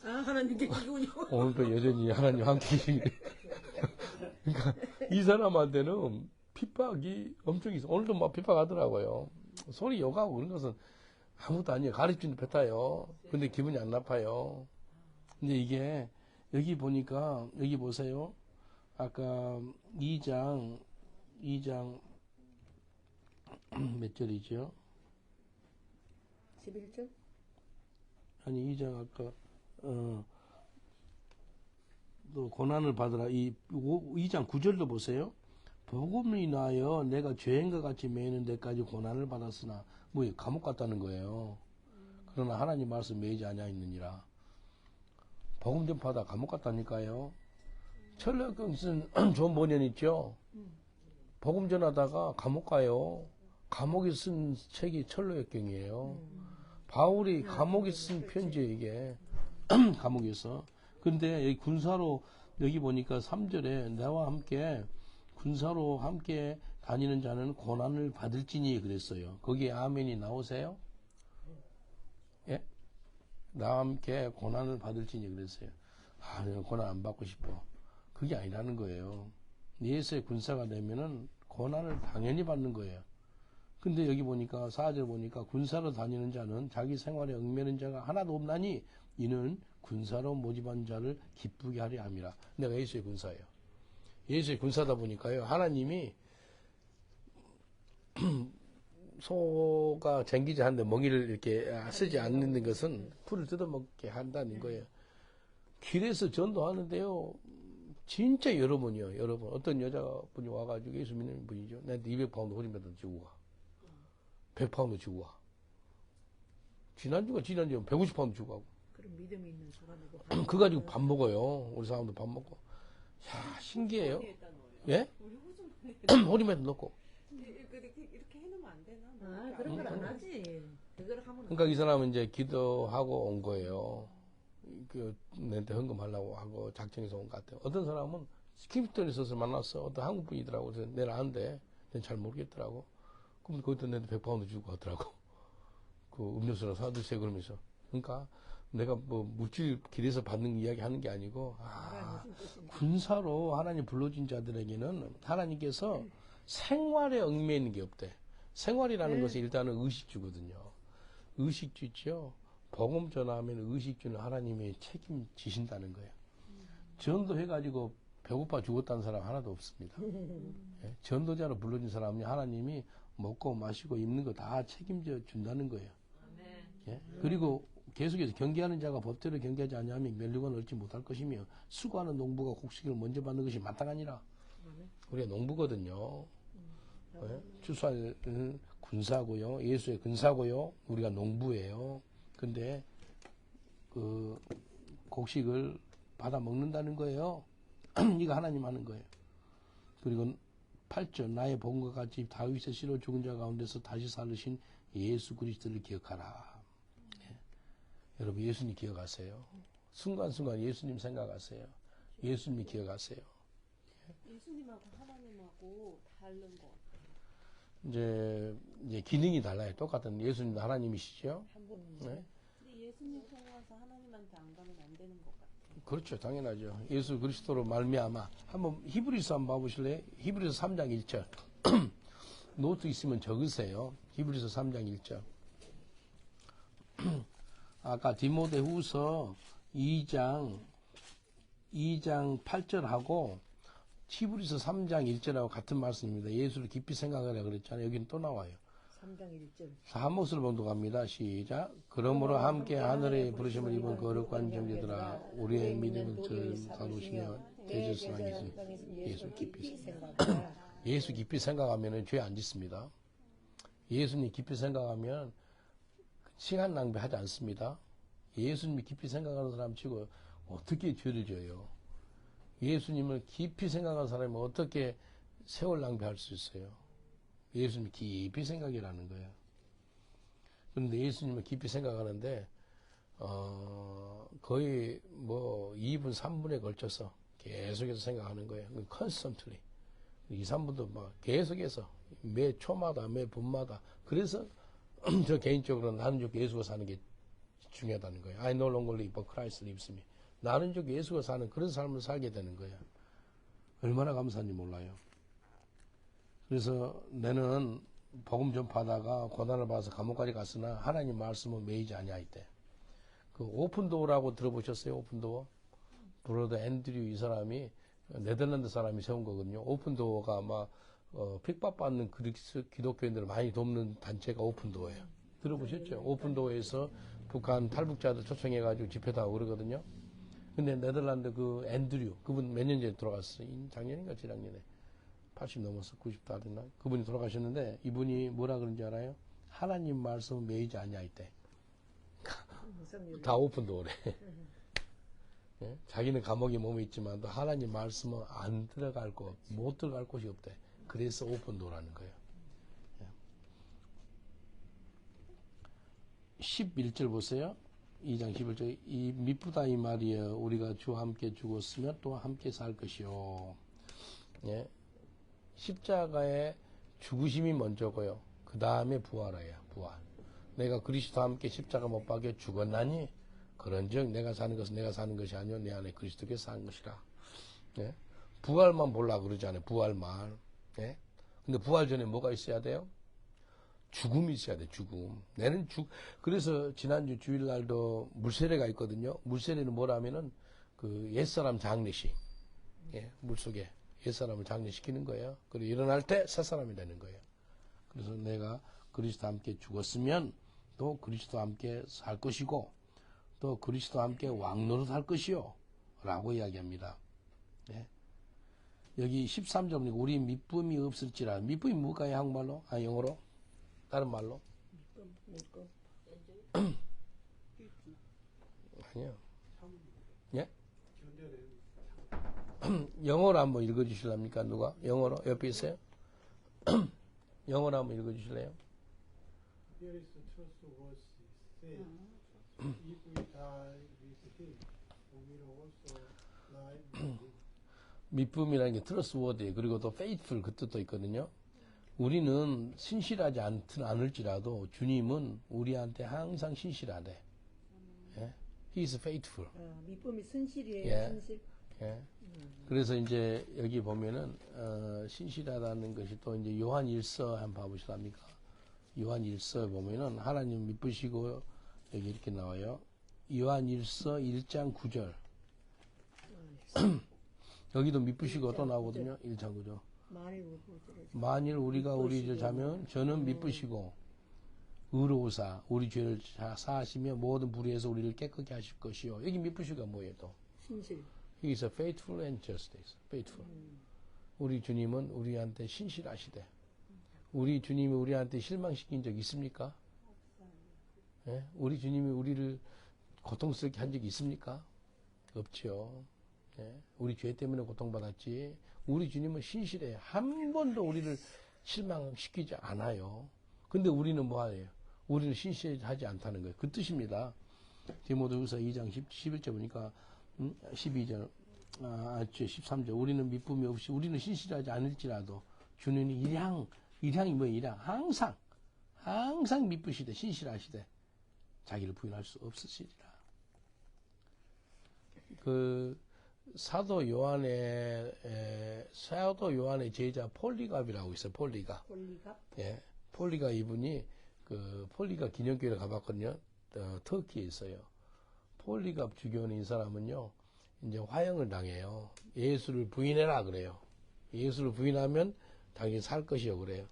Speaker 3: 아, 하나님께 기운이.
Speaker 1: 오늘도 여전히 하나님 함께 계시네. 그러니까 이 사람한테는 핍박이 엄청 있어. 오늘도 막 핍박하더라고요. 소리 욕하고 그런 것은 아무것도 아니에요. 가르침도 뱉어요. 근데 기분이 안 나빠요. 근데 이게 여기 보니까 여기 보세요. 아까 2장 몇 절이죠?
Speaker 3: 11절?
Speaker 1: 아니 2장 아까 또 고난을 받으라. 2장 9절도 보세요. 복음을 인하여 내가 죄인과 같이 매이는 데까지 고난을 받았으나 뭐예요? 감옥 갔다는 거예요. 그러나 하나님 말씀 매이지 아니하였느니라. 복음 전파하다 감옥 갔다니까요. 철학경 쓴 존 버년 있죠. 복음 전하다가 감옥 가요. 감옥에 쓴 책이 철로역경이에요. 바울이 감옥에 쓴 편지예요, 이게. 감옥에서. 근데 여기 군사로, 여기 보니까 3절에 나와 함께 군사로 함께 다니는 자는 고난을 받을지니 그랬어요. 거기에 아멘이 나오세요? 예? 나와 함께 고난을 받을지니 그랬어요. 아, 내가 고난 안 받고 싶어. 그게 아니라는 거예요. 예수의 군사가 되면은 고난을 당연히 받는 거예요. 근데 여기 보니까 4절 보니까 군사로 다니는 자는 자기 생활에 얽매는 자가 하나도 없나니 이는 군사로 모집한 자를 기쁘게 하려 함이라. 내가 예수의 군사예요. 예수의 군사다 보니까요. 하나님이 소가 쟁기지 하는데 멍이를 이렇게 쓰지 않는 것은 풀을 뜯어먹게 한다는 거예요. 길에서 전도하는데요. 진짜 여러분이요. 여러분. 어떤 여자분이 와가지고 예수 믿는 분이죠. 나한테 200파운드 호리매도 주고 가. 100파운드 주고 가. 지난주가 150파운드 주고 가고.
Speaker 3: 그럼 믿음이 있는 사람이고.
Speaker 1: 그거 가지고 밥 먹어요. 우리 사람도 밥 먹고. 야, 신기해요. 예? 호리매도 넣고.
Speaker 2: 이렇게 해놓으면 안 되나?
Speaker 3: 아, 그런 걸 안 하지. 그걸 하면.
Speaker 1: 그러니까 이 사람은 이제 기도하고 온 거예요. 내한테 헌금하려고 하고 작정해서 온 것 같아요. 어떤 사람은 스키프턴에 있어서 만났어. 어떤 한국 분이더라고. 그래서 내는 안 돼. 난 잘 모르겠더라고. 그럼 그것도 내한테 100파운드 주고 하더라고. 그 음료수나 사드세요 그러면서. 그러니까 내가 뭐 물질 길에서 받는 이야기 하는 게 아니고, 군사로 하나님 불러준 자들에게는 하나님께서 생활에 얽매이는 게 없대. 생활이라는 것은 일단은 의식주거든요. 의식주죠. 복음 전하면 의식주는 하나님이 책임지신다는 거예요. 전도해가지고 배고파 죽었다는 사람 하나도 없습니다. 예? 전도자로 불러준 사람은 하나님이 먹고 마시고 입는 거 다 책임져 준다는 거예요. 예? 그리고 계속해서 경계하는 자가 법대로 경계하지 아니하면 멸류관을 얻지 못할 것이며 수고하는 농부가 곡식을 먼저 받는 것이 마땅하니라. 우리가 농부거든요. 예? 추수할 군사고요. 예수의 군사고요. 우리가 농부예요. 근데 그 곡식을 받아 먹는다는 거예요. 이거 하나님 하는 거예요. 그리고 8절 나의 본과 같이 다윗의 씨로 죽은 자 가운데서 다시 살으신 예수 그리스도를 기억하라. 예. 여러분 예수님 기억하세요. 순간순간 예수님 생각하세요. 예수님 기억하세요.
Speaker 2: 예수님하고 하나님하고 다른 거.
Speaker 1: 이제 기능이 달라요. 똑같은 예수님도 하나님이시죠. 네.
Speaker 2: 근데 예수님 통해서 하나님한테 안 가면 안 되는 것 같아요.
Speaker 1: 그렇죠. 당연하죠. 예수 그리스도로 말미암아. 한번 히브리서 한번 봐보실래요? 히브리서 3장 1절. 노트 있으면 적으세요. 히브리서 3장 1절. 아까 디모데후서 2장 8절하고 히브리서 3장 1절하고 같은 말씀입니다. 예수를 깊이 생각하라 그랬잖아요. 여기는 또 나와요.
Speaker 3: 3장 1절.
Speaker 1: 한 목소리로 봉독합니다. 시작. 그러므로 함께 하늘에 부르심을 입은 거룩한 존재들아 우리의 믿음을 사로시며 대저스하겠으니 예수 깊이 생각하라. 예수 깊이 생각하면 죄 안 짓습니다. 예수님 깊이 생각하면 시간 낭비하지 않습니다. 예수님이 깊이 생각하는 사람 치고 어떻게 죄를 져요? 예수님을 깊이 생각하는 사람이 어떻게 세월 낭비할 수 있어요? 예수님 깊이 생각이라는 거예요. 그런데 예수님을 깊이 생각하는데 거의 뭐 2분, 3분에 걸쳐서 계속해서 생각하는 거예요. constantly. 2, 3분도 막 계속해서 매 초마다, 매 분마다. 그래서 저 개인적으로 나는 juk 예수가 사는 게 중요하다는 거예요. I no longer live, but Christ lives in me. 나는 juk 예수가 사는 그런 삶을 살게 되는 거예요. 얼마나 감사한지 몰라요. 그래서 나는 복음 전파하다가 고난을 받아서 감옥까지 갔으나 하나님 말씀은 매이지 아니하이대. 그 오픈도어라고 들어보셨어요? 오픈도어? 브로더 앤드류 이 사람이 네덜란드 사람이 세운 거거든요. 오픈도어가 아마 핍박받는 기독교인들을 많이 돕는 단체가 오픈도어예요. 들어보셨죠? 오픈도어에서 북한 탈북자들 초청해가지고 집회도 그러거든요. 근데 네덜란드 그 앤드류 그분 몇 년 전에 돌아갔어요. 작년인가 재작년에 80 넘어서 90 다 됐나? 그분이 돌아가셨는데 이분이 뭐라 그런지 알아요? 하나님 말씀 매이지 아니하이대. 다 오픈도어래. 예? 자기는 감옥에 몸에 있지만 하나님 말씀은 안 들어갈 곳, 못 들어갈 곳이 없대. 그래서 오픈도어라는 거예요. 11절 보세요. 2장 11절. 이 미쁘다 이 말이여. 우리가 주와 함께 죽었으면 또 함께 살 것이요. 예? 십자가의 죽으심이 먼저고요. 그 다음에 부활이야. 부활. 내가 그리스도와 함께 십자가 못 박혀 죽었나니 그런즉 내가 사는 것은 내가 사는 것이 아니요 내 안에 그리스도께서 사는 것이라. 예? 부활만 보려고 그러지 않아요. 부활만. 예? 근데 부활 전에 뭐가 있어야 돼요? 죽음이 있어야 돼. 죽음. 그래서 지난주 주일날도 물세례가 있거든요. 물세례는 뭐라면은 그 옛사람 장례식. 예? 물속에 옛사람을 장례시키는 거예요. 그리고 일어날 때 새사람이 되는 거예요. 그래서 내가 그리스도와 함께 죽었으면 또 그리스도와 함께 살 것이고 또 그리스도와 함께 왕노릇 할 것이요 라고 이야기합니다. 예? 여기 13절 보니까 우리 미쁨이 없을지라. 미쁨이 뭘까요? 한국말로? 영어로? 다른 말로? 아니요. 예? 영어로 한번 읽어주실랍니까? 누가? 영어로? 옆에 있어요? 영어로 한번 읽어주실래요?
Speaker 5: Here is the trustworthy say, if we die with him, we will also live with him.
Speaker 1: 미쁨이라는 게 트러스워드 그리고 또 faithful 그 뜻도 있거든요. 우리는 신실하지 않을지라도 주님은 우리한테 항상 신실하대. 예? He is faithful.
Speaker 3: 미쁨이 순실이에요.
Speaker 1: 예.
Speaker 3: 순실.
Speaker 1: 예. 그래서 이제 여기 보면은 신실하다는 것이 또 이제 요한 1서 한번 봐보실랍니까? 요한 1서 보면은 하나님 미쁘시고 여기 이렇게 나와요. 요한 1서 1장 9절. 여기도 미쁘시고 또 나오거든요. 1장 9절. 만일 우리가 우리 죄를 자면 저는 미쁘시고 의로우사 우리 죄를 사하시며 모든 불의에서 우리를 깨끗게 하실 것이요. 여기 미쁘시가 뭐예요 또?
Speaker 3: 신실.
Speaker 1: He is faithful and justice. Faithful. 우리 주님은 우리한테 신실하시대. 우리 주님이 우리한테 실망시킨 적 있습니까? 예? 우리 주님이 우리를 고통스럽게 한 적이 있습니까? 없죠. 예? 우리 죄 때문에 고통받았지. 우리 주님은 신실해. 한 번도 우리를 실망시키지 않아요. 근데 우리는 뭐하예요? 우리는 신실하지 않다는 거예요. 그 뜻입니다. 디모데후서 2장 11절 보니까 12절, 13절. 우리는 미쁨이 없이 우리는 신실하지 않을지라도 주님이 일향이 뭐예요? 일향. 항상 미쁘시되 신실하시되 자기를 부인할 수 없으시리라. 그 사도 요한의 제자 폴리갑이라고 있어요. 폴리갑. 예. 폴리갑 이분이 폴리갑 기념교회를 가봤거든요. 터키에 있어요. 폴리갑 주교는 이 사람은요, 이제 화형을 당해요. 예수를 부인해라 그래요. 예수를 부인하면 당연히 살 것이요 그래요.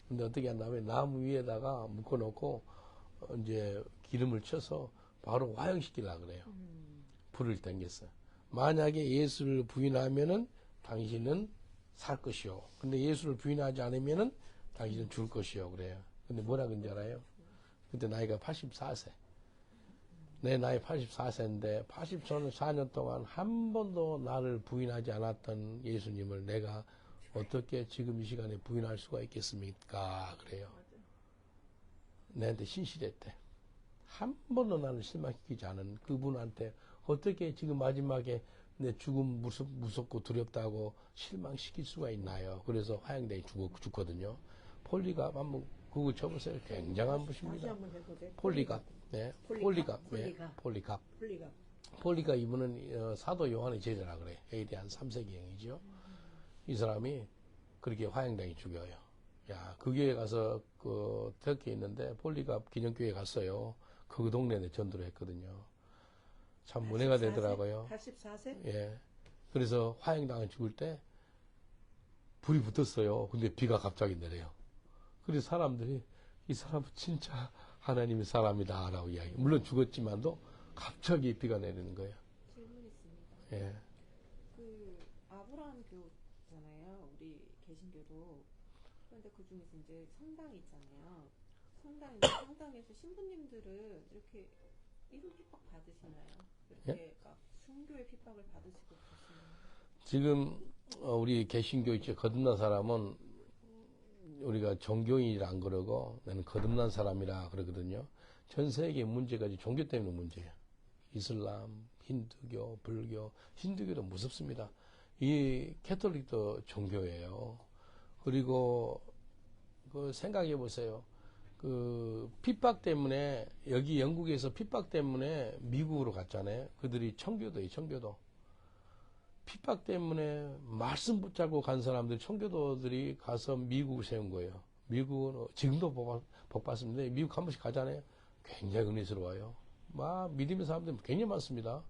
Speaker 1: 근데 어떻게 한다면 나무 위에다가 묶어놓고 이제 기름을 쳐서 바로 화형시키려고 그래요. 불을 땡겼어요. 만약에 예수를 부인하면은 당신은 살 것이요. 근데 예수를 부인하지 않으면은 당신은 죽을 것이요 그래요. 근데 뭐라 그런지 알아요? 그때 나이가 84세. 내 나이 84세인데 84년 동안 한 번도 나를 부인하지 않았던 예수님을 내가 어떻게 지금 이 시간에 부인할 수가 있겠습니까? 그래요. 내한테 신실했대. 한 번도 나를 실망시키지 않은 그분한테 어떻게 지금 마지막에 내 죽음 무섭고 두렵다고 실망시킬 수가 있나요? 그래서 화양대에 죽거든요. 폴리갑 한번 그거 쳐보세요. 굉장한 분입니다. 폴리갑. 네. 폴리갑. 네. 폴리갑 이분은 사도 요한의 제자라 그래. AD 한 3세기형이죠. 이 사람이 그렇게 화양당에 죽여요. 야, 그 교회 가서 그 터키에 있는데 폴리갑 기념교회 갔어요. 그 동네에 전도를 했거든요. 참 은혜가 되더라고요.
Speaker 3: 84세?
Speaker 1: 예. 그래서 화양당에 죽을 때 불이 붙었어요. 근데 비가 갑자기 내려요. 그래서 사람들이 이 사람은 진짜 하나님의 사람이다 라고 이야기. 물론 죽었지만도 갑자기 비가 내리는 거예요.
Speaker 2: 질문 있습니다.
Speaker 1: 예.
Speaker 2: 그 아브라함 교잖아요. 우리 개신교도. 그런데 그 중에서 이제 성당이 있잖아요. 성당에서 신부님들은 이렇게 이런 핍박 받으시나요? 이렇게 막 순교의 핍박을 받으시고 계시나요?
Speaker 1: 지금 우리 개신교 있죠. 거듭난 사람은 우리가 종교인이라 안 그러고 나는 거듭난 사람이라 그러거든요. 전 세계 문제가 종교 때문에 문제예요. 이슬람, 힌두교, 불교, 힌두교도 무섭습니다. 이 캐톨릭도 종교예요. 그리고 그 생각해 보세요. 그 핍박 때문에 여기 영국에서 핍박 때문에 미국으로 갔잖아요. 그들이 청교도예요. 청교도. 핍박 때문에 말씀 붙잡고 간 사람들, 청교도들이 가서 미국을 세운 거예요. 미국은 지금도 복 받습니다. 미국 한 번씩 가잖아요. 굉장히 은혜스러워요. 막 믿음의 사람들 굉장히 많습니다.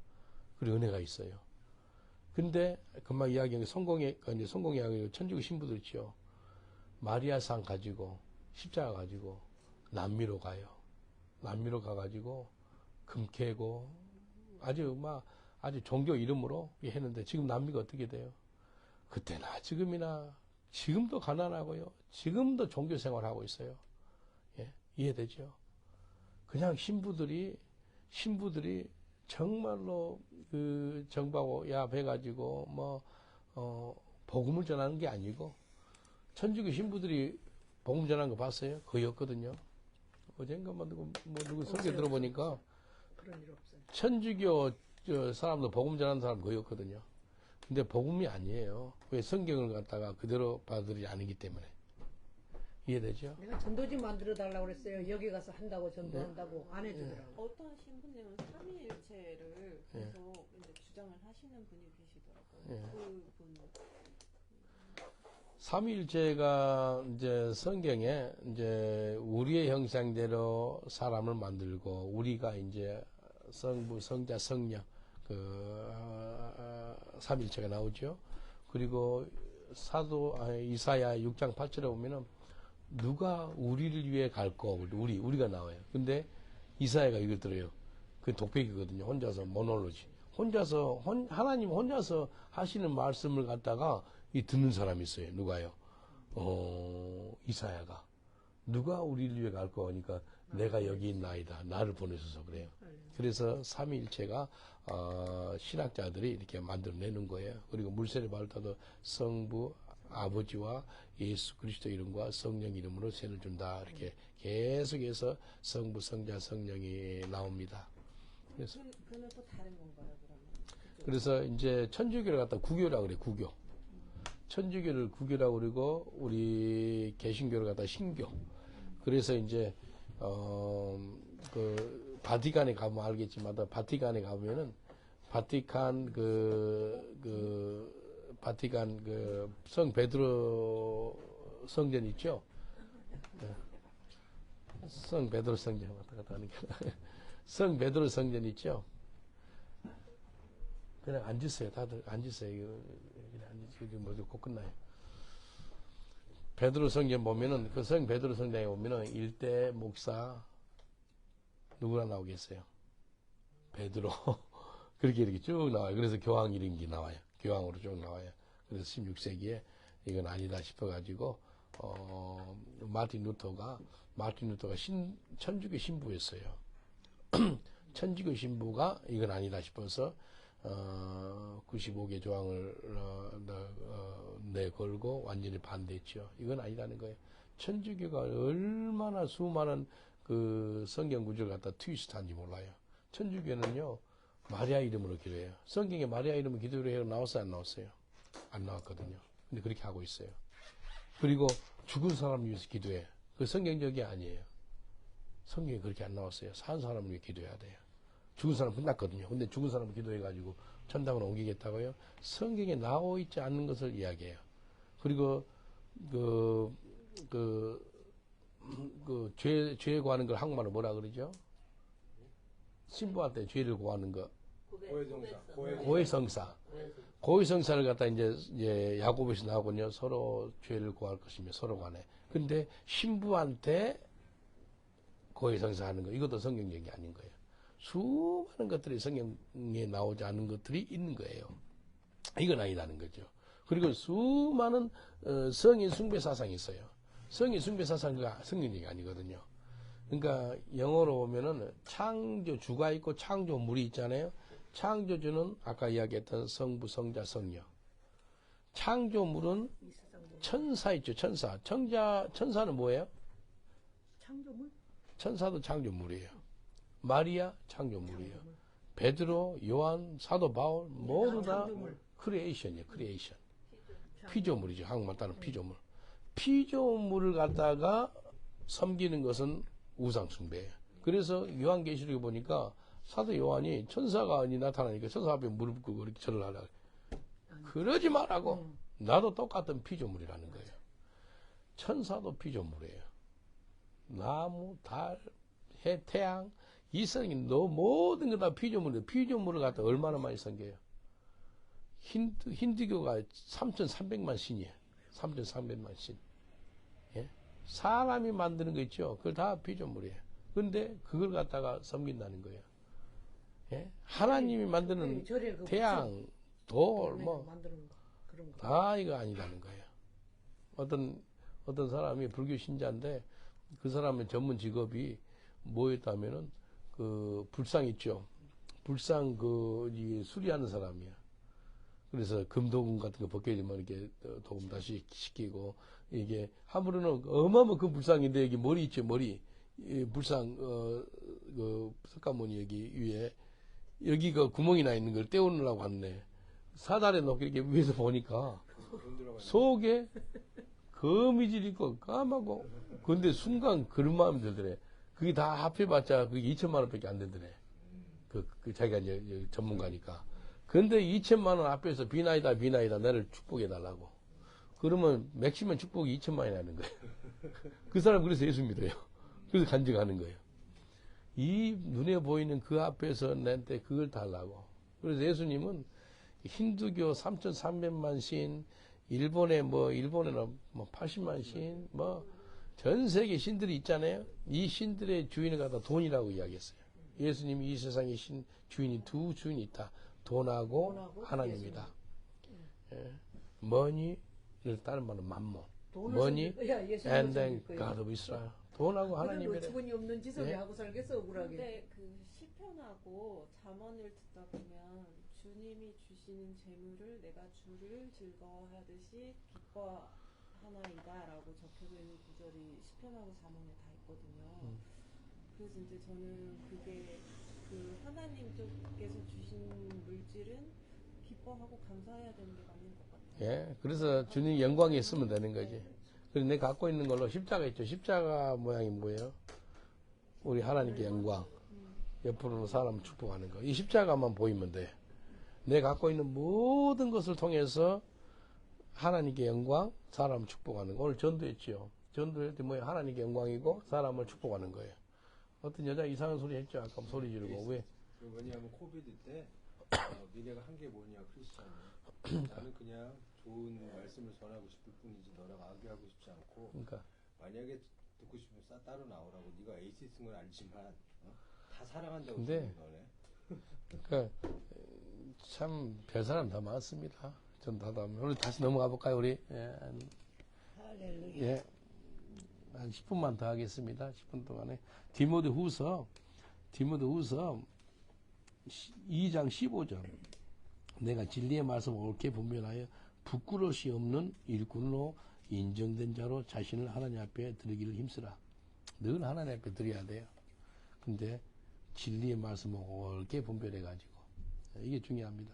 Speaker 1: 그리고 은혜가 있어요. 근데 금방 이야기한 성공의 이야기 천주교 신부들 있죠. 마리아상 가지고 십자가 가지고 남미로 가요. 남미로 가가지고 금 캐고 아주 종교 이름으로 했는데 지금 남미가 어떻게 돼요? 그때나 지금이나 지금도 가난하고요. 지금도 종교 생활하고 있어요. 예, 이해되죠? 그냥 신부들이 정말로 그 정바고 야배가지고 복음을 전하는 게 아니고 천주교 신부들이 복음 전하는 거 봤어요? 거의 없거든요. 어젠가 누구 설교 들어보니까
Speaker 3: 그런 일 없어요.
Speaker 1: 천주교 사람도 복음 전하는 사람 거의 없거든요. 근데 복음이 아니에요. 왜 성경을 갖다가 그대로 받아들이지 않기 때문에. 이해되죠?
Speaker 3: 내가 전도지 만들어 달라고 그랬어요. 여기 가서 한다고 전도한다고 안 해주더라고.
Speaker 2: 어떤 신부님은 삼위일체를 계속 이제 주장을 하시는 분이 계시더라고요.
Speaker 1: 예.
Speaker 2: 그분
Speaker 1: 삼위일체가 이제 성경에 이제 우리의 형상대로 사람을 만들고 우리가 이제 성부, 성자, 성령 삼위일체가 나오죠. 그리고 이사야 6장 8절에 보면은 누가 우리를 위해 갈 거 우리가 나와요. 근데 이사야가 이걸 들어요. 그 독백이거든요. 혼자서 모놀로지. 하나님 혼자서 하시는 말씀을 갖다가 듣는 사람이 있어요. 누가요? 이사야가. 누가 우리를 위해 갈 거 하니까 내가 여기 있나이다. 나를 보내셔서 그래요. 그래서 삼위일체가 신학자들이 이렇게 만들어내는 거예요. 그리고 물세를 밟다도 성부, 아버지와 예수 그리스도 이름과 성령 이름으로 세를 준다. 이렇게 계속해서 성부, 성자, 성령이 나옵니다. 그래서
Speaker 2: 그는 또 다른 건가요, 그러면?
Speaker 1: 그래서 이제 천주교를 갖다 구교라고 그래, 구교. 천주교를 구교라고 그러고 우리 개신교를 갖다 신교. 그래서 이제 그 바티칸에 가면 알겠지만 바티칸에 가면은 바티칸 바티칸 성 베드로 성전 있죠? 성 베드로 성전 왔다 갔다 하는 게 성 베드로 성전 있죠? 그냥 앉으세요. 다들 앉으세요. 그냥 앉으세요. 모두 곧 끝나요. 베드로 성전 보면은 그 성 베드로 성전에 보면은 일대 목사 누구나 나오겠어요? 베드로. 그렇게 이렇게 쭉 나와요. 그래서 교황 이름이 나와요. 교황으로 쭉 나와요. 그래서 16세기에 이건 아니다 싶어가지고 마틴 루터가 천주교 신부였어요. 천주교 신부가 이건 아니다 싶어서 95개 조항을 내걸고 완전히 반대했죠. 이건 아니라는 거예요. 천주교가 얼마나 수많은 그 성경 구절을 갖다 트위스트한지 몰라요. 천주교는요 마리아 이름으로 기도해요. 성경에 마리아 이름으로 기도를 해요. 나왔어요? 안 나왔어요? 안 나왔거든요. 근데 그렇게 하고 있어요. 그리고 죽은 사람을 위해서 기도해. 그 성경적이 아니에요. 성경에 그렇게 안 나왔어요. 산 사람을 위해 기도해야 돼요. 죽은 사람 끝났거든요. 근데 죽은 사람 기도해가지고 천당으로 옮기겠다고요? 성경에 나와 있지 않는 것을 이야기해요. 그리고 죄 구하는 걸 한국말로 뭐라 그러죠? 신부한테 죄를 구하는 거. 고해성사. 고해성사를 갖다 이제 야고보에서 나오거든요. 서로 죄를 구할 것이며 서로 간에. 근데 신부한테 고해성사 하는 거. 이것도 성경적이 아닌 거예요. 수많은 것들이 성경에 나오지 않은 것들이 있는 거예요. 이건 아니라는 거죠. 그리고 수많은 성인 숭배 사상이 있어요. 성인 숭배 사상이 성경적이 아니거든요. 그러니까 영어로 보면은 창조주가 있고 창조물이 있잖아요. 창조주는 아까 이야기했던 성부, 성자, 성령. 창조물은
Speaker 3: 이 세상 뭐
Speaker 1: 천사 있죠, 천사. 천사는 뭐예요?
Speaker 3: 창조물?
Speaker 1: 천사도 창조물이에요. 마리아, 창조물이에요. 베드로, 요한, 사도 바울, 모두 다
Speaker 3: 창조물.
Speaker 1: 크리에이션이에요, 크리에이션. 피조물이죠, 한국말 따르면 피조물. 피조물을 갖다가 섬기는 것은 우상숭배예요. 그래서 요한계시록에 보니까 사도 요한이 천사가 나타나니까 천사 앞에 무릎 꿇고 이렇게 절을 하라. 그러지 말라고. 나도 똑같은 피조물이라는 거예요. 천사도 피조물이에요. 나무, 달, 해, 태양, 이성이 모든 게 다 피조물이에요. 피조물을 갖다 얼마나 많이 섬겨요. 힌두교가 3,300만 신이에요. 3,300만 신. 예? 사람이 만드는 거 있죠. 그걸 다 피조물이에요. 근데 그걸 갖다가 섬긴다는 거예요. 예? 하나님이 만드는
Speaker 3: 절에 그
Speaker 1: 태양, 돌, 뭐,
Speaker 3: 만드는 거 그런 거.
Speaker 1: 다 이거 아니라는 거예요. 어떤 사람이 불교 신자인데 그 사람의 전문 직업이 뭐였다면은 그 불상 있죠. 불상 이 수리하는 사람이야. 그래서 금도금 같은 거 벗겨지면 이렇게 도금 다시 시키고 이게 하물어는 어마어마한 그 불상인데 여기 머리 있죠, 머리. 이 불상 그 석가모니 여기 위에 여기가 구멍이 나 있는 걸 떼우느라고 왔네. 사다리에 놓고 이렇게 위에서 보니까 속에 거미줄 있고 까마고 근데 순간 그런 마음이 들더래. 그게 다 합해봤자 그게 2천만 원밖에 안 되더래. 그 자기가 이제 전문가니까. 근데 2천만 원 앞에서 비나이다 나를 축복해달라고. 그러면 맥시멈 축복이 2천만 원이 나는 거예요. 그 사람 그래서 예수 믿어요. 그래서 간증하는 거예요. 이 눈에 보이는 그 앞에서 내한테 그걸 달라고. 그래서 예수님은 힌두교 3,300만 신, 일본에는 뭐 80만 신, 전 세계 신들이 있잖아요. 이 신들의 주인을 갖다 돈이라고 이야기했어요. 예수님이 이 세상의 주인이 두 주인이 있다. 돈하고 하나님이다. 예. 머니를 다른 말은 만몬. 머니 and then God of Israel. 돈하고 하나님이래.
Speaker 3: 어처구니 없는 짓을
Speaker 1: 예?
Speaker 3: 하고 살겠어 억울하게.
Speaker 2: 근데 그 시편하고 잠언을 듣다 보면 주님이 주시는 재물을 내가 주를 즐거워하듯이 기뻐하나이다라고 적혀져 있는 구절이 시편하고 잠언에 다 있거든요. 그래서 이제 저는 그게 그 하나님 쪽에서 주신 물질은 기뻐하고 감사해야 되는 게 맞는 것 같아요.
Speaker 1: 예. 그래서 주님 영광에 있으면 되는 거지. 그래서 내가 갖고 있는 걸로 십자가 있죠. 십자가 모양이 뭐예요? 우리 하나님께 영광. 옆으로 사람을 축복하는 거. 이 십자가만 보이면 돼. 내가 갖고 있는 모든 것을 통해서 하나님께 영광, 사람을 축복하는 거. 오늘 전도했죠. 전도할 때 뭐예요? 하나님께 영광이고 사람을 축복하는 거예요. 어떤 여자 이상한 소리 했죠. 아까 소리 지르고. 왜?
Speaker 6: 왜냐하면 코비드 때 니네가 한 게 뭐냐 크리스찬은 나는 그냥 좋은 말씀을 전하고 싶을 뿐이지 너랑 악유하고 싶지 않고
Speaker 1: 그러니까
Speaker 6: 만약에 듣고 싶으면 따로 나오라고 네가 에이시스인 건 알지만 다 사랑한다고
Speaker 1: 근데
Speaker 6: 주는 거네.
Speaker 1: 그러니까 참 별사람 다 많습니다. 전 다다. 우리 다시 넘어가 볼까요, 우리? 예,
Speaker 3: 할렐루야.
Speaker 1: 예. 한 10분만 더 하겠습니다. 10분 동안에. 디모데후서 2장 15절. 내가 진리의 말씀을 옳게 분별하여 부끄러움이 없는 일꾼으로 인정된 자로 자신을 하나님 앞에 드리기를 힘쓰라. 늘 하나님 앞에 드려야 돼요. 근데 진리의 말씀을 옳게 분별해가지고 이게 중요합니다.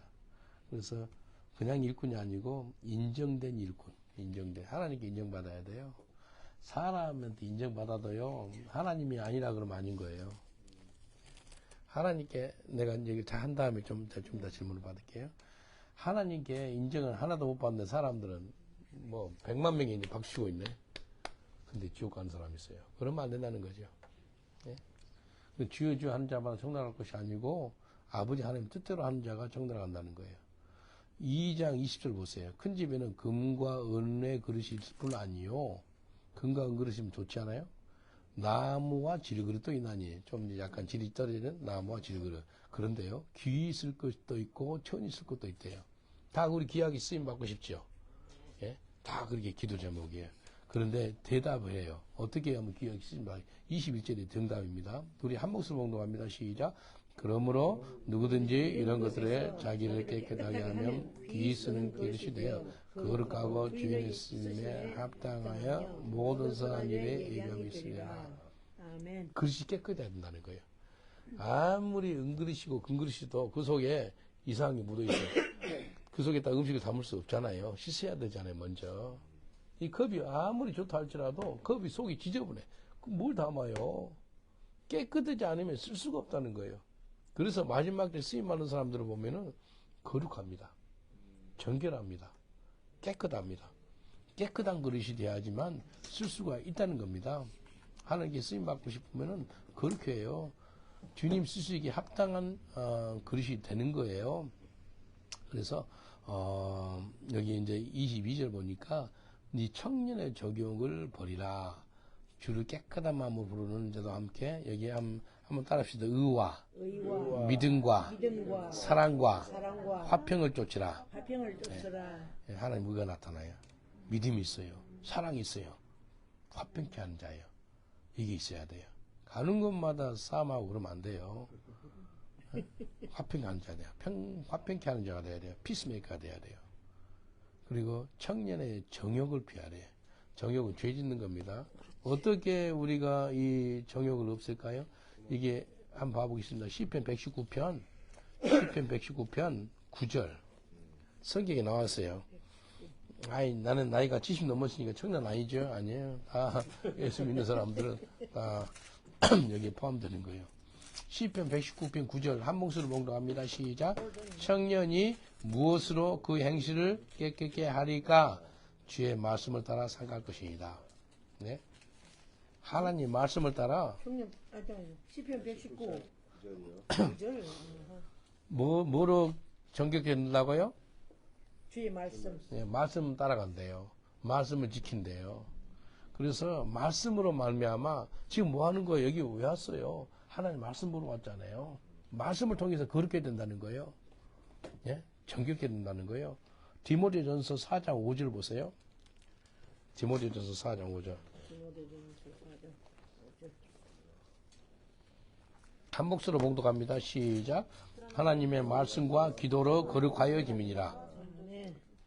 Speaker 1: 그래서 그냥 일꾼이 아니고 인정된 일꾼, 하나님께 인정받아야 돼요. 사람한테 인정받아도요 하나님이 아니라 그러면 아닌 거예요. 하나님께 내가 이제 다 한 다음에 좀 더 질문을 받을게요. 하나님께 인정을 하나도 못 받는 사람들은 뭐 100만 명이 이제 박수치고 있네. 근데 지옥 가는 사람이 있어요. 그러면 안 된다는 거죠. 예? 주여 하는 자마다 정당할 것이 아니고 아버지 하나님 뜻대로 하는 자가 정당한다는 거예요. 2장 20절 보세요. 큰 집에는 금과 은의 그릇이 있을 뿐 아니요. 금과 은 그릇이면 좋지 않아요? 나무와 질그릇도 있나니 좀 이제 약간 질이 떨어지는 나무와 질그릇. 그런데요, 귀 있을 것도 있고 천 있을 것도 있대요. 다 우리 귀하게 쓰임 받고 싶죠. 예? 다 그렇게 기도 제목이에요. 그런데 대답을 해요. 어떻게 하면 기억하십니까? 21절이 정답입니다. 우리 한 목소리 봉독합니다. 시작. 그러므로 누구든지 이런 것들에 자기를 깨끗하게 하면 귀 쓰는 그릇이 되어 거룩하고 주인의 쓰임에 합당하여 모든 선한 일에 예비하고 있으리라.
Speaker 3: 아멘.
Speaker 1: 그릇이 깨끗해야 된다는 거예요. 아무리 은그릇이고 금그릇이도 그 속에 이상한 게 묻어있어요. 그 속에다 음식을 담을 수 없잖아요. 씻어야 되잖아요, 먼저. 이 컵이 아무리 좋다 할지라도 컵이 속이 지저분해. 그럼 뭘 담아요? 깨끗하지 않으면 쓸 수가 없다는 거예요. 그래서 마지막 때 쓰임 많은 사람들을 보면은 거룩합니다. 정결합니다. 깨끗합니다. 깨끗한 그릇이 돼야지만 쓸 수가 있다는 겁니다. 하나님께 쓰임 받고 싶으면은 그렇게 해요. 주님 쓰시기에 합당한 그릇이 되는 거예요. 그래서 여기 이제 22절 보니까 네 청년의 적용을 버리라. 주를 깨끗한 마음으로 부르는 자도 함께 여기 한번 따라합시다. 의와 믿음과 사랑과 화평을 쫓으라.
Speaker 3: 화평을 쫓으라.
Speaker 1: 하나님 의가 나타나요. 믿음이 있어요. 사랑이 있어요. 화평케 하는 자예요. 이게 있어야 돼요. 가는 곳마다 싸움하고 그러면 안 돼요. 화평케 하는 자가 돼요. 화평케 하는 자가 돼야 돼요. 피스메이커가 돼야 돼요. 그리고 청년의 정욕을 피하래. 정욕은 죄 짓는 겁니다. 어떻게 우리가 이 정욕을 없앨까요? 이게 한번 봐보겠습니다. 시편 119편 9절 성경에 나왔어요. 아이, 나는 나이가 70 넘었으니까 청년 아니죠? 아니에요. 다 예수 믿는 사람들은 다 여기에 포함되는 거예요. 시편 119편 9절 한 목소리로 봉독합니다. 시작. 청년이 무엇으로 그 행실을 깨끗게 하리까? 주의 말씀을 따라 상할 것이니다. 네? 하나님 말씀을 따라
Speaker 3: 시편 119
Speaker 6: 9절이요.
Speaker 3: 9절.
Speaker 1: 뭐로 정결케 된다고요?
Speaker 3: 주의 말씀.
Speaker 1: 네, 말씀 따라간대요. 말씀을 지킨대요. 그래서 말씀으로 말미암아 지금 뭐 하는 거예요? 여기 왜 왔어요? 하나님 말씀 보러 왔잖아요. 말씀을 통해서 거룩게 된다는 거예요. 예? 정결케 된다는 거예요. 디모데전서 4장 5절 보세요. 디모데전서 4장 5절. 한 목소리로 봉독합니다. 시작. 하나님의 말씀과 기도로 거룩하여 지민이라.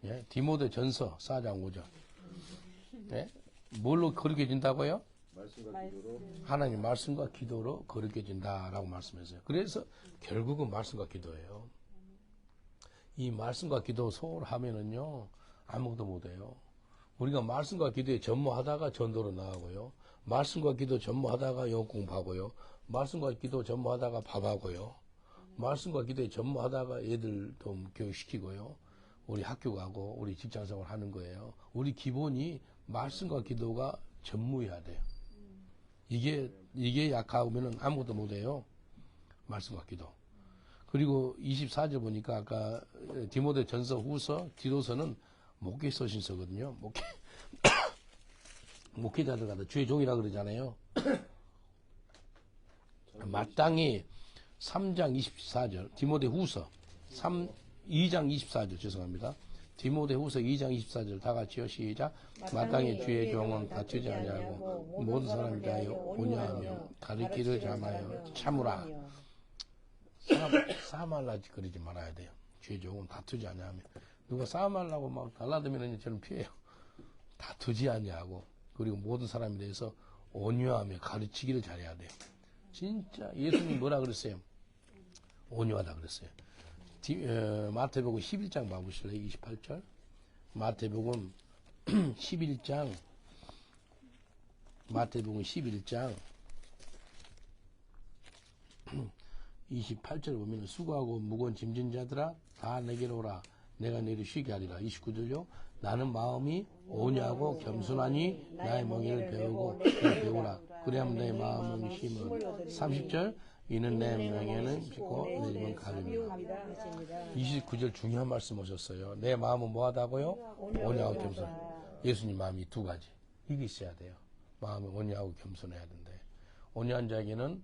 Speaker 1: 예? 디모데전서 4장 5절. 예? 뭘로 거룩해진다고요?
Speaker 6: 말씀과 기도로
Speaker 1: 하나님 말씀과 기도로 거룩해진다라고 말씀했어요. 그래서 결국은 말씀과 기도예요. 이 말씀과 기도 소홀하면은요 아무것도 못해요. 우리가 말씀과 기도에 전무하다가 전도로 나가고요. 말씀과 기도 전무하다가 영어 공부하고요. 말씀과 기도 전무하다가 밥하고요. 말씀과 기도에 전무하다가 애들도 교육시키고요. 우리 학교 가고 우리 직장생활 하는 거예요. 우리 기본이 말씀과 기도가 전무해야 돼요. 이게 약하면은 아무것도 못해요. 말씀과 기도. 그리고 24절 보니까 아까 디모데 전서 후서 디도서는 목회 서신서거든요. 목회자들 가다 주의 종이라 그러잖아요. 마땅히 3장 24절 디모데 후서 2장 24절 죄송합니다. 디모데 후서 2장 24절 다 같이요. 시작. 마땅히 주의 종은 다투지 아니하고 모든 사람을 대하여 온유하며 가르치를 잠하여 참으라. 싸움하려 그러지 말아야 돼요. 주의 종은 다투지 아니하며 누가 싸움하려고 막 달라들면 저는 피해요. 다투지 아니하고 그리고 모든 사람에 대해서 온유하며 가르치기를 잘해야 돼요. 진짜 예수님이 뭐라 그랬어요? 온유하다 그랬어요. 마태복음 11장 봐보실래요? 28절. 마태복음 11장 28절 보면 수고하고 무거운 짐진 자들아 다 내게로 오라 내가 너희를 쉬게 하리라. 29절요. 나는 마음이 온유하고 겸손하니 나의 멍에를 배우고 배우라. 그래야만 내 마음은 힘을. 30절 이는 내 명예는 빚고 내 집은 가lum이라. 29절 중요한 말씀 하셨어요. 내 마음은 뭐하다고요? 온유하고 겸손. 예수님 마음이 두 가지. 이게 있어야 돼요. 마음이 온유하고 겸손해야 된대. 온유한 자에게는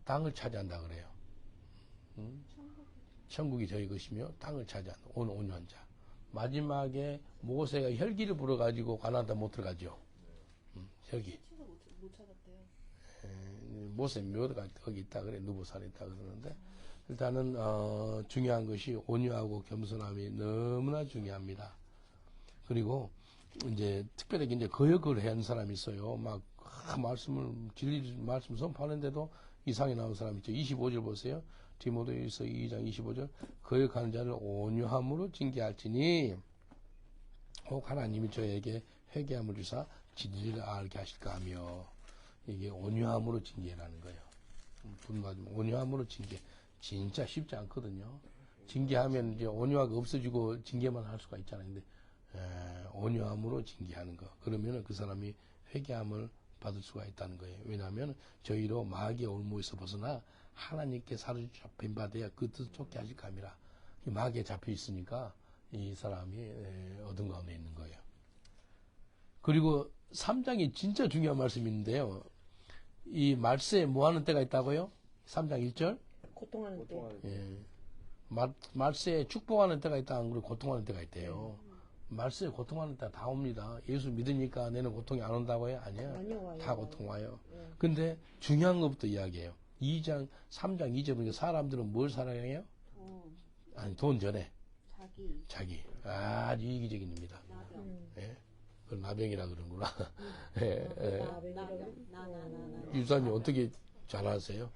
Speaker 1: 땅을 차지한다 그래요. 천국이 저희 것이며 땅을 차지한다. 온유한 자. 마지막에 모세가 혈기를 불어가지고 가나안에 못 들어가죠. 혈기.
Speaker 2: 치가 못 찾았대요.
Speaker 1: 모세 묘가 거기 있다 그래. 누보산에 있다 그러는데 일단은 중요한 것이 온유하고 겸손함이 너무나 중요합니다. 그리고 이제 특별히 이제 거역을 해야 하는 사람이 있어요. 막 진리 말씀 선포하는데도 이상이 나온 사람 있죠. 25절 보세요. 디모데후서 2장 25절. 거역하는 자를 온유함으로 징계할지니 혹 하나님이 저에게 회개함을 주사 진리를 알게 하실까 하며, 이게 온유함으로 징계라는 거예요. 분노하지만 온유함으로 징계. 진짜 쉽지 않거든요. 징계하면 이제 온유하가 없어지고 징계만 할 수가 있잖아요. 근데 온유함으로 징계하는 거. 그러면 그 사람이 회개함을 받을 수가 있다는 거예요. 왜냐하면 저희로 마귀의 올무에서 벗어나 하나님께 사로잡힌 바 되어 그 뜻 쫓게 하실 감이라. 마귀에 잡혀 있으니까 이 사람이 어둠 가운데 있는 거예요. 그리고 3장이 진짜 중요한 말씀이 있는데요. 이 말세에 뭐 하는 때가 있다고요? 3장 1절?
Speaker 3: 고통하는 때.
Speaker 1: 예. 말세에 축복하는 때가 있다, 안 그러고 고통하는 때가 있대요. 말세에 고통하는 때가 다 옵니다. 예수 믿으니까 내는 고통이 안 온다고요? 아니요.
Speaker 3: 와요.
Speaker 1: 다 고통 와요.
Speaker 3: 예.
Speaker 1: 근데 중요한 것부터 이야기해요. 3장 2절 보니까 사람들은 뭘 사랑해요? 아니, 돈 전에. 자기. 아주 이기적인 입니다. 예? 그걸 나병이라 그러는구나. 예, 예. 유사님 어떻게 잘 아세요?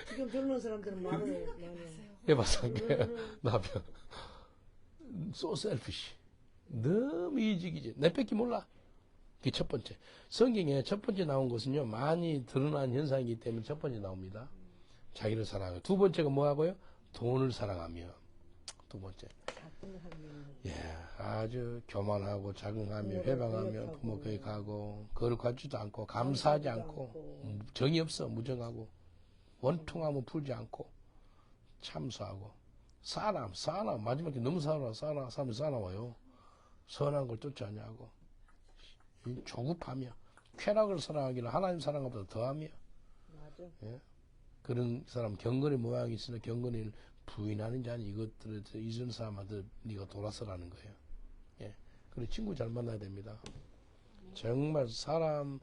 Speaker 3: 지금 젊은 사람들은 많이
Speaker 1: 해봤어. 나병. So selfish. 너무 이기적이지. 내 뺏기 몰라. 그게 첫 번째. 성경에 첫 번째 나온 것은요, 많이 드러난 현상이기 때문에 첫 번째 나옵니다. 자기를 사랑하고. 두 번째가 뭐하고요? 돈을 사랑하며. 두 번째. 예, 아주 교만하고 자긍하며 회방하며 부모교회 가고 거룩하지도 않고 감사하지 않고 정이 없어. 무정하고 원통하면 풀지 않고 참수하고 사람 마지막에 너무 사람이 싸나워요. 선한 걸 쫓아냐고 조급하며 쾌락을 사랑하기는 하나님 사랑보다 더하며.
Speaker 3: 맞아.
Speaker 1: 예? 그런 사람 경건의 모양이 있으나 경건을 부인하는 자는 이것들을 이전 사람한테 네가 돌아서라는 거예요. 예. 그리고 친구 잘 만나야 됩니다. 정말 사람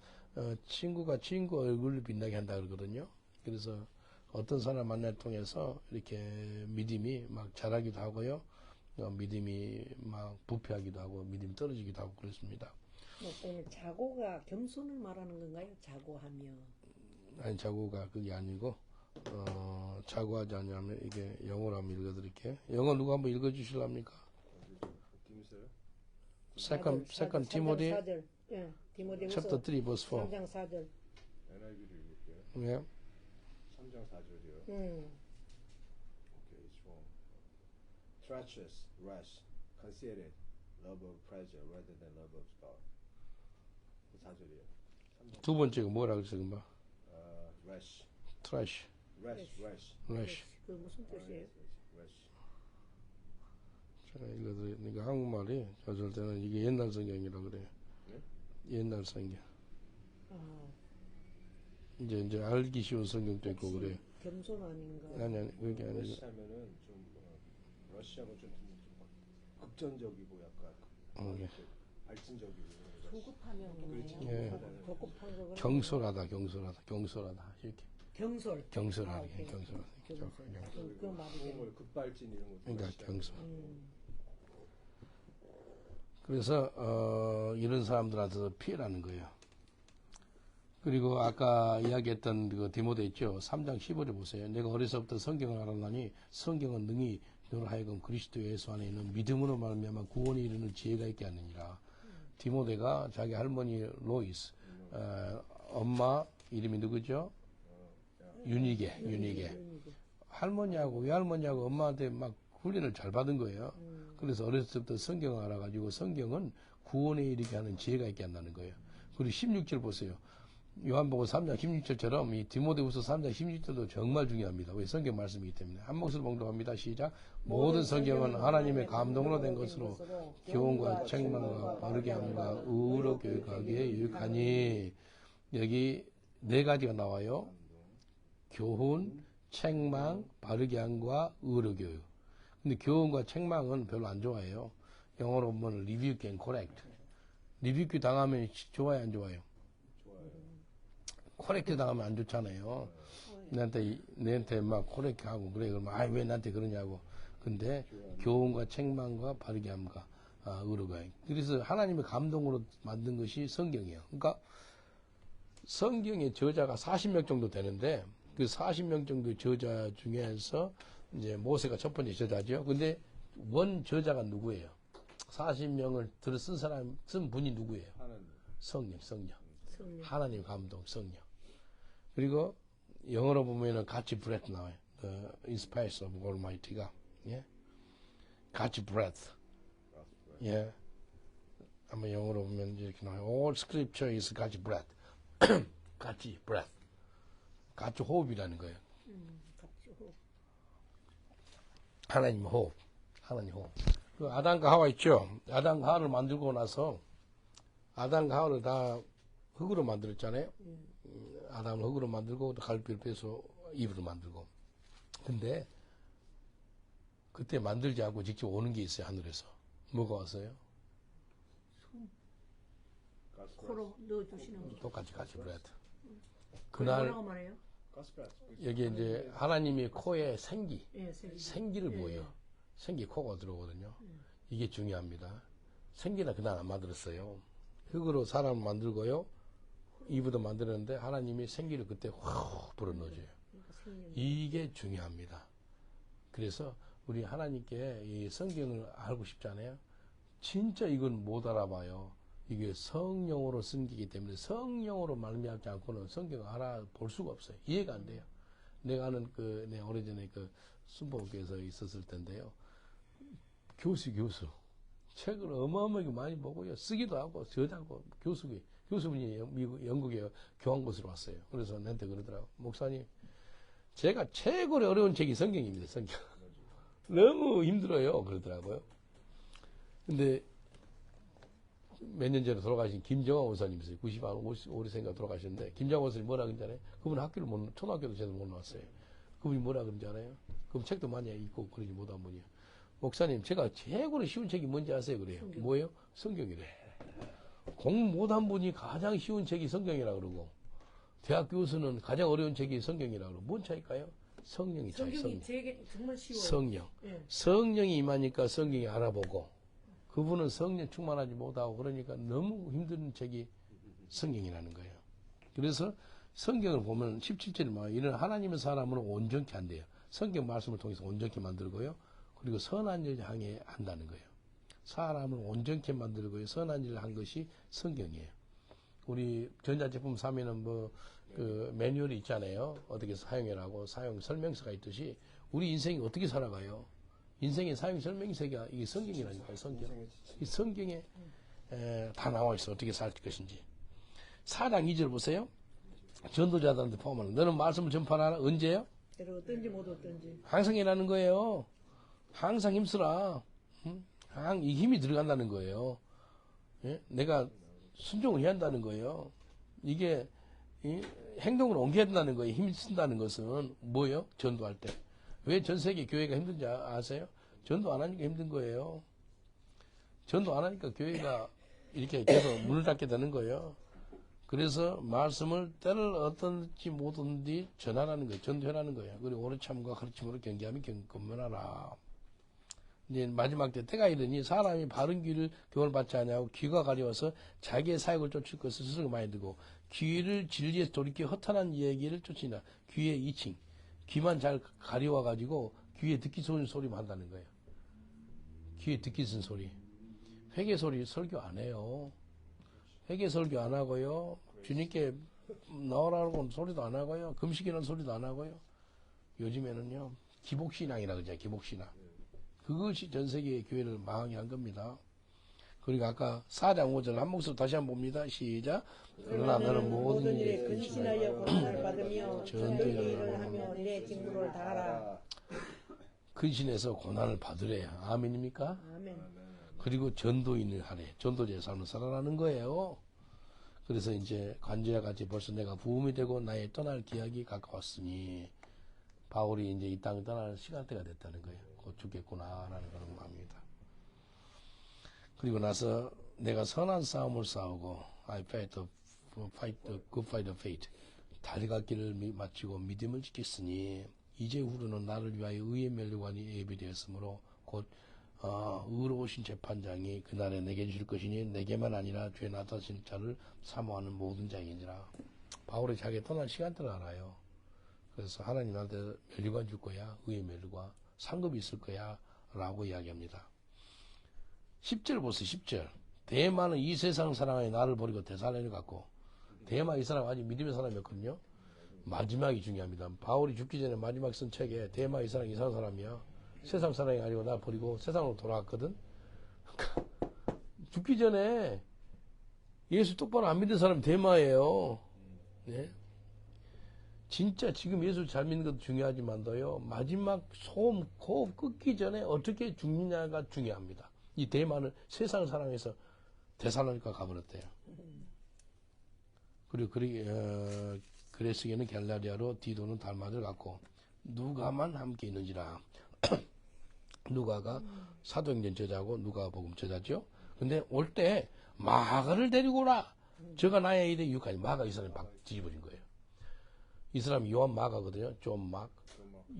Speaker 1: 친구가 친구 얼굴을 빛나게 한다 그러거든요. 그래서 어떤 사람 만날 통해서 이렇게 믿음이 막 자라기도 하고요. 믿음이 막 부패하기도 하고 믿음이 떨어지기도 하고 그렇습니다.
Speaker 3: 오늘 자고가 겸손을 말하는 건가요? 자고하며.
Speaker 1: 아니 자고가 그게 아니고 자고하지 않냐면 이게 영어로 한번 읽어드릴게요. 영어 누가 한번 읽어주실랍니까? Second Timothy
Speaker 3: 예, 디모데후서
Speaker 1: chapter 3 verse 4.
Speaker 3: 3장 4절.
Speaker 6: NIV를 읽을게요.
Speaker 1: 예.
Speaker 6: 3장 4절이요. Okay, it's wrong. Treacherous, rash, conceited, love of pleasure rather than love of God. 4절이에요.
Speaker 1: 두 번째가 뭐라 그랬어 금방?
Speaker 6: rash,
Speaker 1: Trash, rash.
Speaker 3: 그 무슨 뜻이에요?
Speaker 6: rash.
Speaker 1: 제가 읽어드리니까 한국말이 저절 때는 이게 옛날 성경이라 그래요.
Speaker 6: 네?
Speaker 1: 옛날 성경.
Speaker 3: 아,
Speaker 1: 이제 알기 쉬운 성경도 있고 그래요.
Speaker 3: 겸손 아닌가?
Speaker 1: 아니 그게 아니고
Speaker 6: 러시 하면은 좀 러시아가 좀 극전적이고 약간
Speaker 1: 예.
Speaker 6: 발진적이고
Speaker 2: 조급하면
Speaker 1: 예.
Speaker 3: 고급한 거
Speaker 1: 경솔하다 이렇게
Speaker 3: 경솔.
Speaker 1: 경솔하게
Speaker 3: 오케이.
Speaker 1: 경솔하게.
Speaker 3: 그 말이죠.
Speaker 6: 뭐 급발진 이런 것도
Speaker 1: 그러니까
Speaker 6: 러시아.
Speaker 1: 경솔. 그래서 이런 사람들한테도 피해라는 거예요. 그리고 아까 이야기했던 그 디모데 있죠. 3장 15절 보세요. 내가 어려서부터 성경을 알았나니 성경은 능히 너로 하여금 그리스도 예수 안에 있는 믿음으로 말미암아 구원에 이르는 지혜가 있게 하느니라. 디모데가 자기 할머니 로이스, 엄마 이름이 누구죠? 윤희계. 할머니하고 외할머니하고 엄마한테 막 훈련을 잘 받은 거예요. 그래서 어렸을 때부터 성경을 알아가지고 성경은 구원에 이르게 하는 지혜가 있게 한다는 거예요. 그리고 16절 보세요. 요한복음 3장 16절처럼 이 디모데후서 3장 16절도 정말 중요합니다. 왜 성경 말씀이기 때문에. 한 목소리 봉독합니다. 시작. 모든 성경은 하나님의 감동으로 된 것으로 교훈과 책망과 바르게 함과 의로 교육하기에 유익하니. 여기 네 가지가 나와요. 교훈, 책망, 바르게 함과 의로 교육. 근데 교훈과 책망은 별로 안 좋아해요. 영어로 보면 rebuke and correct. rebuke 당하면 좋아요, 안 좋아요?
Speaker 6: 좋아요.
Speaker 1: correct 당하면 안 좋잖아요. 내한테 막 correct 하고 그래. 그러면 왜 나한테 그러냐고. 근데 교훈과 책망과 바르게 함과 의로가. 그래서 하나님의 감동으로 만든 것이 성경이에요. 그러니까 성경의 저자가 40명 정도 되는데 그 40명 정도 저자 중에서 이제 모세가 첫 번째 저자죠. 근데 원 저자가 누구예요? 40명을 들어 쓴 사람, 쓴 분이 누구예요?
Speaker 6: 하나님.
Speaker 1: 성령.
Speaker 3: 성령.
Speaker 1: 하나님 감동, 성령. 그리고 영어로 보면은 같이 breath 나와요. The inspiration of Almighty가. 예? 같이 breath. 예. 아마 영어로 보면 이렇게 나와요. All scripture is 같이 breath. 같이 breath. 같이 호흡이라는 거예요.
Speaker 3: 같이 호흡.
Speaker 1: 하나님 호흡. 하나님 호흡. 그 아담과 하와 있죠? 아담과 하와를 만들고 나서 아담과 하와를 다 흙으로 만들었잖아요. 아담을 흙으로 만들고 갈비를 빼서 이브로 만들고. 근데 그때 만들지 않고 직접 오는 게 있어요, 하늘에서. 뭐가 왔어요?
Speaker 3: 코로 넣어주시는 거.
Speaker 1: 똑같이 같이 브레드.
Speaker 3: 그날
Speaker 1: 그날
Speaker 3: 뭐라고 말해요?
Speaker 1: 여기 이제 하나님의 코에 생기,
Speaker 3: 예,
Speaker 1: 생기를 보여. 생기 코가 들어오거든요. 이게 중요합니다. 생기는 그날 안 만들었어요. 흙으로 사람을 만들고요. 이브도 만드는데 하나님이 생기를 그때 확 불어넣어줘요. 이게 중요합니다. 그래서 우리 하나님께 이 성경을 알고 싶잖아요. 진짜 이건 못 알아봐요. 이게 성령으로 쓴 기기 때문에 성령으로 말미암지 않고는 성경을 알아볼 수가 없어요. 이해가 안 돼요. 내가 아는 내 오래전에 순복교에서 있었을 텐데요. 교수 책을 어마어마하게 많이 보고요. 쓰기도 하고 저자고 교수분이 미국 영국에 교환고시로 왔어요. 그래서 나한테 그러더라고. 목사님, 제가 최고로 어려운 책이 성경입니다. 성경. 너무 힘들어요. 그러더라고요. 근데 몇 년 전에 돌아가신 김정환 원사님이세요. 95세인가 돌아가셨는데 김정환 원사님 뭐라 그러지 않아요? 그분 초등학교도 제대로 못 나왔어요. 그분이 뭐라 그러지 않아요? 그럼 책도 많이 읽고 그러지 못한 분이요. 목사님, 제가 최고로 쉬운 책이 뭔지 아세요? 그래요.
Speaker 3: 성경.
Speaker 1: 뭐예요? 성경이래. 공부 못한 분이 가장 쉬운 책이 성경이라 그러고 대학 교수는 가장 어려운 책이 성경이라 그러고 뭔 차이일까요? 성령이 차이.
Speaker 3: 성경이 제게 정말 쉬워요.
Speaker 1: 성령.
Speaker 3: 예.
Speaker 1: 성령이 임하니까 성경이 알아보고 그분은 성령 충만하지 못하고 그러니까 너무 힘든 책이 성경이라는 거예요. 그래서 성경을 보면 17절에 뭐 이런 하나님의 사람은 온전케 한대요. 성경 말씀을 통해서 온전케 만들고요. 그리고 선한 일 향해 한다는 거예요. 사람을 온전케 만들고요. 선한 일을 한 것이 성경이에요. 우리 전자제품 사면은 매뉴얼이 있잖아요. 어떻게 사용해라고 사용 설명서가 있듯이 우리 인생이 어떻게 살아가요? 인생의 사용 설명서가 이게 성경이라니까요. 성경. 이 성경에 다 나와 있어. 어떻게 살 것인지. 4장 2절 보세요. 전도자들한테 포함하는 너는 말씀을 전파하라. 언제요?
Speaker 3: 때로 어떤지 못 어떤지.
Speaker 1: 항상 일하는 거예요. 항상 힘쓰라. 이 힘이 들어간다는 거예요. 예? 내가 순종을 해야 한다는 거예요. 이게 행동으로 옮겨야 된다는 거예요. 힘 쓴다는 것은 뭐예요? 전도할 때. 왜 전 세계 교회가 힘든지 아세요? 전도 안 하니까 힘든 거예요. 전도 안 하니까 교회가 이렇게 계속 문을 닫게 되는 거예요. 그래서 말씀을 때를 어떤지 못하는지 전하라는 거예요. 전도하라는 거예요. 그리고 오래 참과 가르침으로 경계하며 건면하라. 이제 마지막 때가 이르니 사람이 바른 길을 교훈을 받지 않냐고 귀가 가려워서 자기의 사역을 쫓을 것을 스스로 많이 두고 귀를 진리에서 돌이켜 허탄한 얘기를 쫓으나 귀의 이칭 귀만 잘 가려워가지고 귀에 듣기 좋은 소리만 한다는 거예요. 귀에 듣기 좋은 소리. 회개 소리 설교 안 해요. 회개 설교 안 하고요. 주님께 나오라고 소리도 안 하고요. 금식이라는 소리도 안 하고요. 요즘에는요. 기복신앙이라 그러죠. 기복신앙. 그것이 전 세계의 교회를 망하게 한 겁니다. 그리고 아까 4장 5절 한 목소리 다시 한번 봅니다. 시작. 그러나 너는 모든 일에
Speaker 3: 근신하여 고난을 받으며
Speaker 1: 전도의
Speaker 3: 전도의 일을 하며 내 직무를 다하라.
Speaker 1: 근신해서 고난을 받으래요. 아멘입니까?
Speaker 3: 아멘.
Speaker 1: 그리고 전도인을 하래. 전도자의 삶을 살아라는 거예요. 그래서 이제 관제와 같이 벌써 내가 부음이 되고 나의 떠날 기약이 가까웠으니 바울이 이제 이 땅을 떠날 시간대가 됐다는 거예요. 곧 죽겠구나라는 그런 마음입니다. 그리고 나서 내가 선한 싸움을 싸우고 I fight the good fight of faith. 달리갈길을 마치고 믿음을 지켰으니 이제 후로는 나를 위하여 의의 멸류관이 예비되었으므로 곧 의로우신 재판장이 그날에 내게 줄 것이니 내게만 아니라 죄 나타신 자를 사모하는 모든 자이니라. 바울이 자기 떠날 시간대를 알아요. 그래서 하나님한테 멸류관 줄 거야. 의의 멸류관. 상급이 있을 거야. 라고 이야기합니다. 10절 보세요. 10절. 대마는 이 세상 사랑하여 나를 버리고 데살로니가 갔고, 대마 이 사람 아직 믿음의 사람이었거든요. 마지막이 중요합니다. 바울이 죽기 전에 마지막 쓴 책에 대마 이 사람 이상한 사람이야. 세상 사랑이 아니고 나 버리고 세상으로 돌아갔거든. 죽기 전에 예수 똑바로 안 믿는 사람이 대마예요. 네? 진짜 지금 예수 잘 믿는 것도 중요하지만도요, 마지막 소음, 호흡 끊기 전에 어떻게 죽느냐가 중요합니다. 이 대마는 세상 사랑에서 데살로니가 가버렸대요. 그리고 그레스게는 갤라디아로 디도는 달마를 갔고, 누가만 함께 있는지라. 누가가 사도행전 저자고 누가복음 저자죠. 근데 올 때 마가를 데리고 오라. 저가 나의 일에 유익하니. 마가 이 사람이 막 뒤집어진 거예요. 이 사람이 요한 마가거든요. 존 막.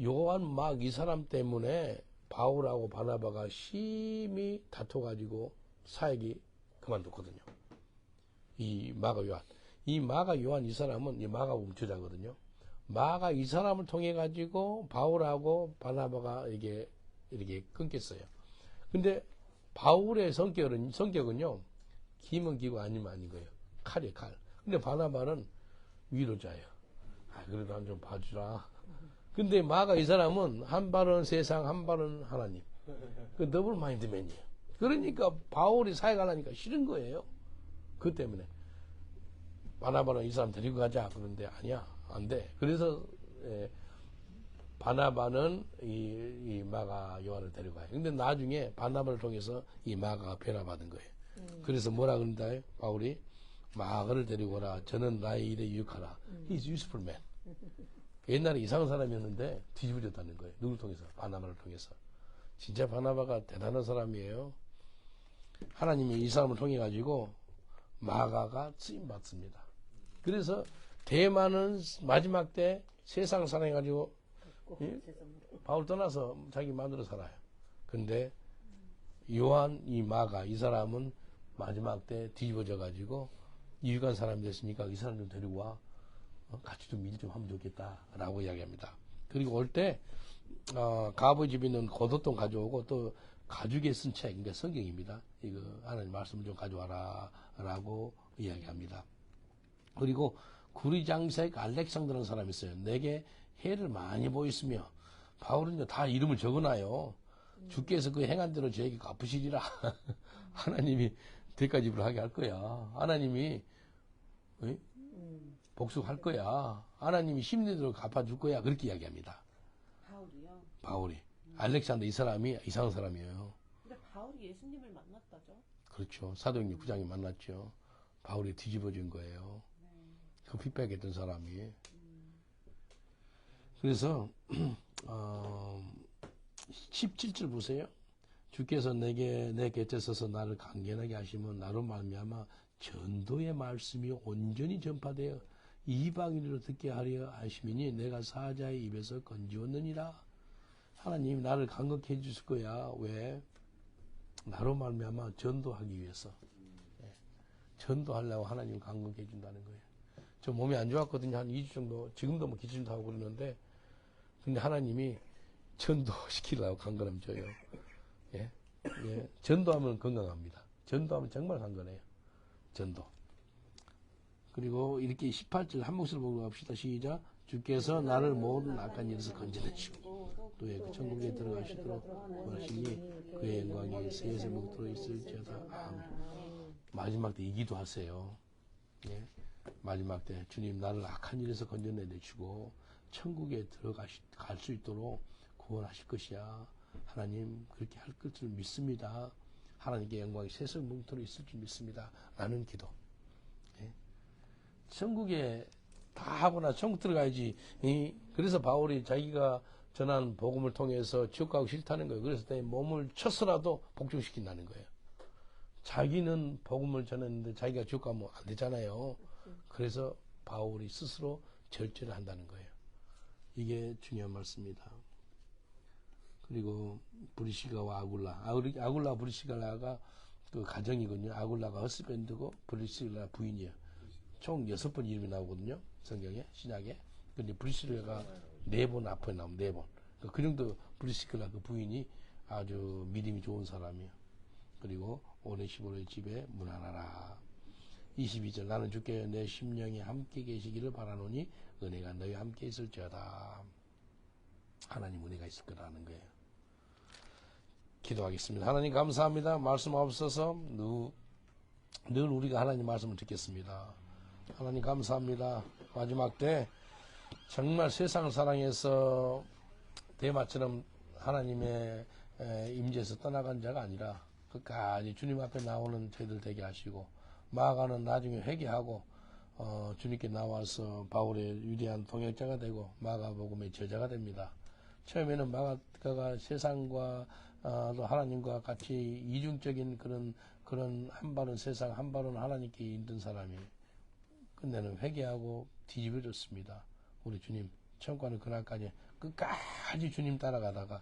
Speaker 1: 요한 막 이 사람 때문에 바울하고 바나바가 심히 다퉈가지고 사역이 그만뒀거든요. 이 마가 요한. 이 마가 요한 이 사람은 이 마가복음 저자거든요. 마가 이 사람을 통해 가지고 바울하고 바나바가 이게 이렇게 끊겼어요. 근데 바울의 성격은요, 기면 기고 아니면 아닌 거예요. 칼이에요, 칼. 근데 바나바는 위로자예요. 그래도 한 좀 봐주라. 근데 마가 이 사람은 한 발은 세상, 한 발은 하나님. 그 더블 마인드맨이에요. 그러니까 바울이 사역하려니까 싫은 거예요. 그 때문에. 바나바는 이 사람 데리고 가자. 그런데 아니야, 안 돼. 그래서 바나바는 이 마가 요한을 데리고 가요. 근데 나중에 바나바를 통해서 이 마가가 변화받은 거예요. 그래서 뭐라 그런다? 바울이 마가를 데리고 오라. 저는 나의 일에 유익하라. He's useful man. 옛날에 이상한 사람이었는데 뒤집어졌다는 거예요. 누굴 통해서? 바나바를 통해서. 진짜 바나바가 대단한 사람이에요. 하나님이 이 사람을 통해 가지고 마가가 쓰임 받습니다. 그래서 대마는 마지막 때 세상 사랑해가지고 바울 떠나서 자기 마음대로 살아요. 근데 요한 이 마가 이 사람은 마지막 때 뒤집어져 가지고 유익한 사람이 됐으니까 이 사람 좀 데리고 와. 같이 좀 일 좀 하면 좋겠다 라고 이야기합니다. 그리고 올 때 가부 집에 있는 고도통 가져오고 또 가죽에 쓴 책, 그러니까 성경입니다. 이거 하나님 말씀을 좀 가져와라 라고 이야기합니다. 그리고 구리장색 알렉산더라는 사람이 있어요. 내게 해를 많이 보였으며, 바울은요 다 이름을 적어놔요. 주께서 그 행한 대로 저에게 갚으시리라. 하나님이 대가집을 하게 할 거야. 하나님이 복수할 거야. 하나님이 힘든 대로 갚아줄 거야. 그렇게 이야기합니다.
Speaker 2: 바울이요?
Speaker 1: 바울이. 알렉산더 이 사람이 이상한 사람이에요.
Speaker 2: 근데 바울이 예수님을 만났다죠?
Speaker 1: 그렇죠. 사도행전 9장에 만났죠. 바울이 뒤집어진 거예요. 그 핍박했던 사람이. 그래서 17절 보세요. 주께서 내게 내 곁에 서서 나를 강건하게 하시면 나로 말미암아 전도의 말씀이 온전히 전파되어 이방인으로 듣게 하려 하시미니 내가 사자의 입에서 건지었느니라. 하나님이 나를 강건케 해주실 거야. 왜? 나로 말미암아 전도하기 위해서. 전도하려고 하나님 강건케 해준다는 거예요. 저 몸이 안 좋았거든요. 한 2주 정도. 지금도 뭐 기침도 하고 그러는데, 근데 하나님이 전도시키려고 강건함 줘요. 예? 예. 전도하면 건강합니다. 전도하면 정말 강건해요. 전도. 그리고 이렇게 18절 한 목소리 보고 갑시다. 시작. 주께서 나를 모든 악한 일에서 건져내시고 또 그 천국에 들어가시도록 원하시니 그의 영광이 세세 먹도록 있을지어다. 아멘. 마지막 때 이 기도하세요. 예? 마지막 때 주님 나를 악한 일에서 건져내주시고 천국에 갈 수 있도록 구원하실 것이야. 하나님 그렇게 할 것을 믿습니다. 하나님께 영광이 세세 먹도록 있을 줄 믿습니다. 라는 기도. 예? 천국에 다 하고 나 천국 들어가야지. 그래서 바울이 자기가 전한 복음을 통해서 지옥 가고 싫다는 거예요. 그래서 내 몸을 쳐서라도 복종시킨다는 거예요. 자기는 복음을 전했는데 자기가 지옥 가면 안 되잖아요. 그래서 바울이 스스로 절제를 한다는 거예요. 이게 중요한 말씀입니다. 그리고 브리시가와 아굴라 브리시가가 그 가정이거든요. 아굴라가 허스밴드고 브리시가 부인이에요. 총 6번 이름이 나오거든요. 성경에, 신약에. 근데 브리시가가 4번 앞에 나오면 4번. 그 정도 브리시가 그 부인이 아주 믿음이 좋은 사람이에요. 그리고 오네시모의 집에 문안하라. 22절 나는 주께 내 심령이 함께 계시기를 바라노니 은혜가 너희와 함께 있을지어다. 하나님 은혜가 있을 거라는 거예요. 기도하겠습니다. 하나님 감사합니다. 말씀 없어서 늘 우리가 하나님 말씀을 듣겠습니다. 하나님 감사합니다. 마지막 때 정말 세상을 사랑해서 대마처럼 하나님의 임재에서 떠나간 자가 아니라 끝까지 주님 앞에 나오는 저희들 되게 하시고 마가는 나중에 회개하고 주님께 나와서 바울의 위대한 동역자가 되고 마가복음의 제자가 됩니다. 처음에는 마가가 세상과 또 하나님과 같이 이중적인 그런 한 발은 세상 한 발은 하나님께 있는 사람이 끝내는 회개하고 뒤집어졌습니다. 우리 주님 천국하는 그날까지 끝까지 주님 따라가다가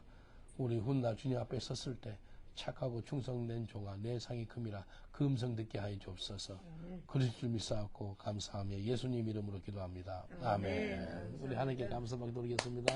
Speaker 1: 우리 훗날 주님 앞에 섰을 때 착하고 충성된 종아 내 상이 큼이라 그 음성 듣게 하여 주옵소서. 그리스도 줄 믿사옵고 감사하며 예수님 이름으로 기도합니다. 아멘. 우리 하나님께 감사받도록 하겠습니다.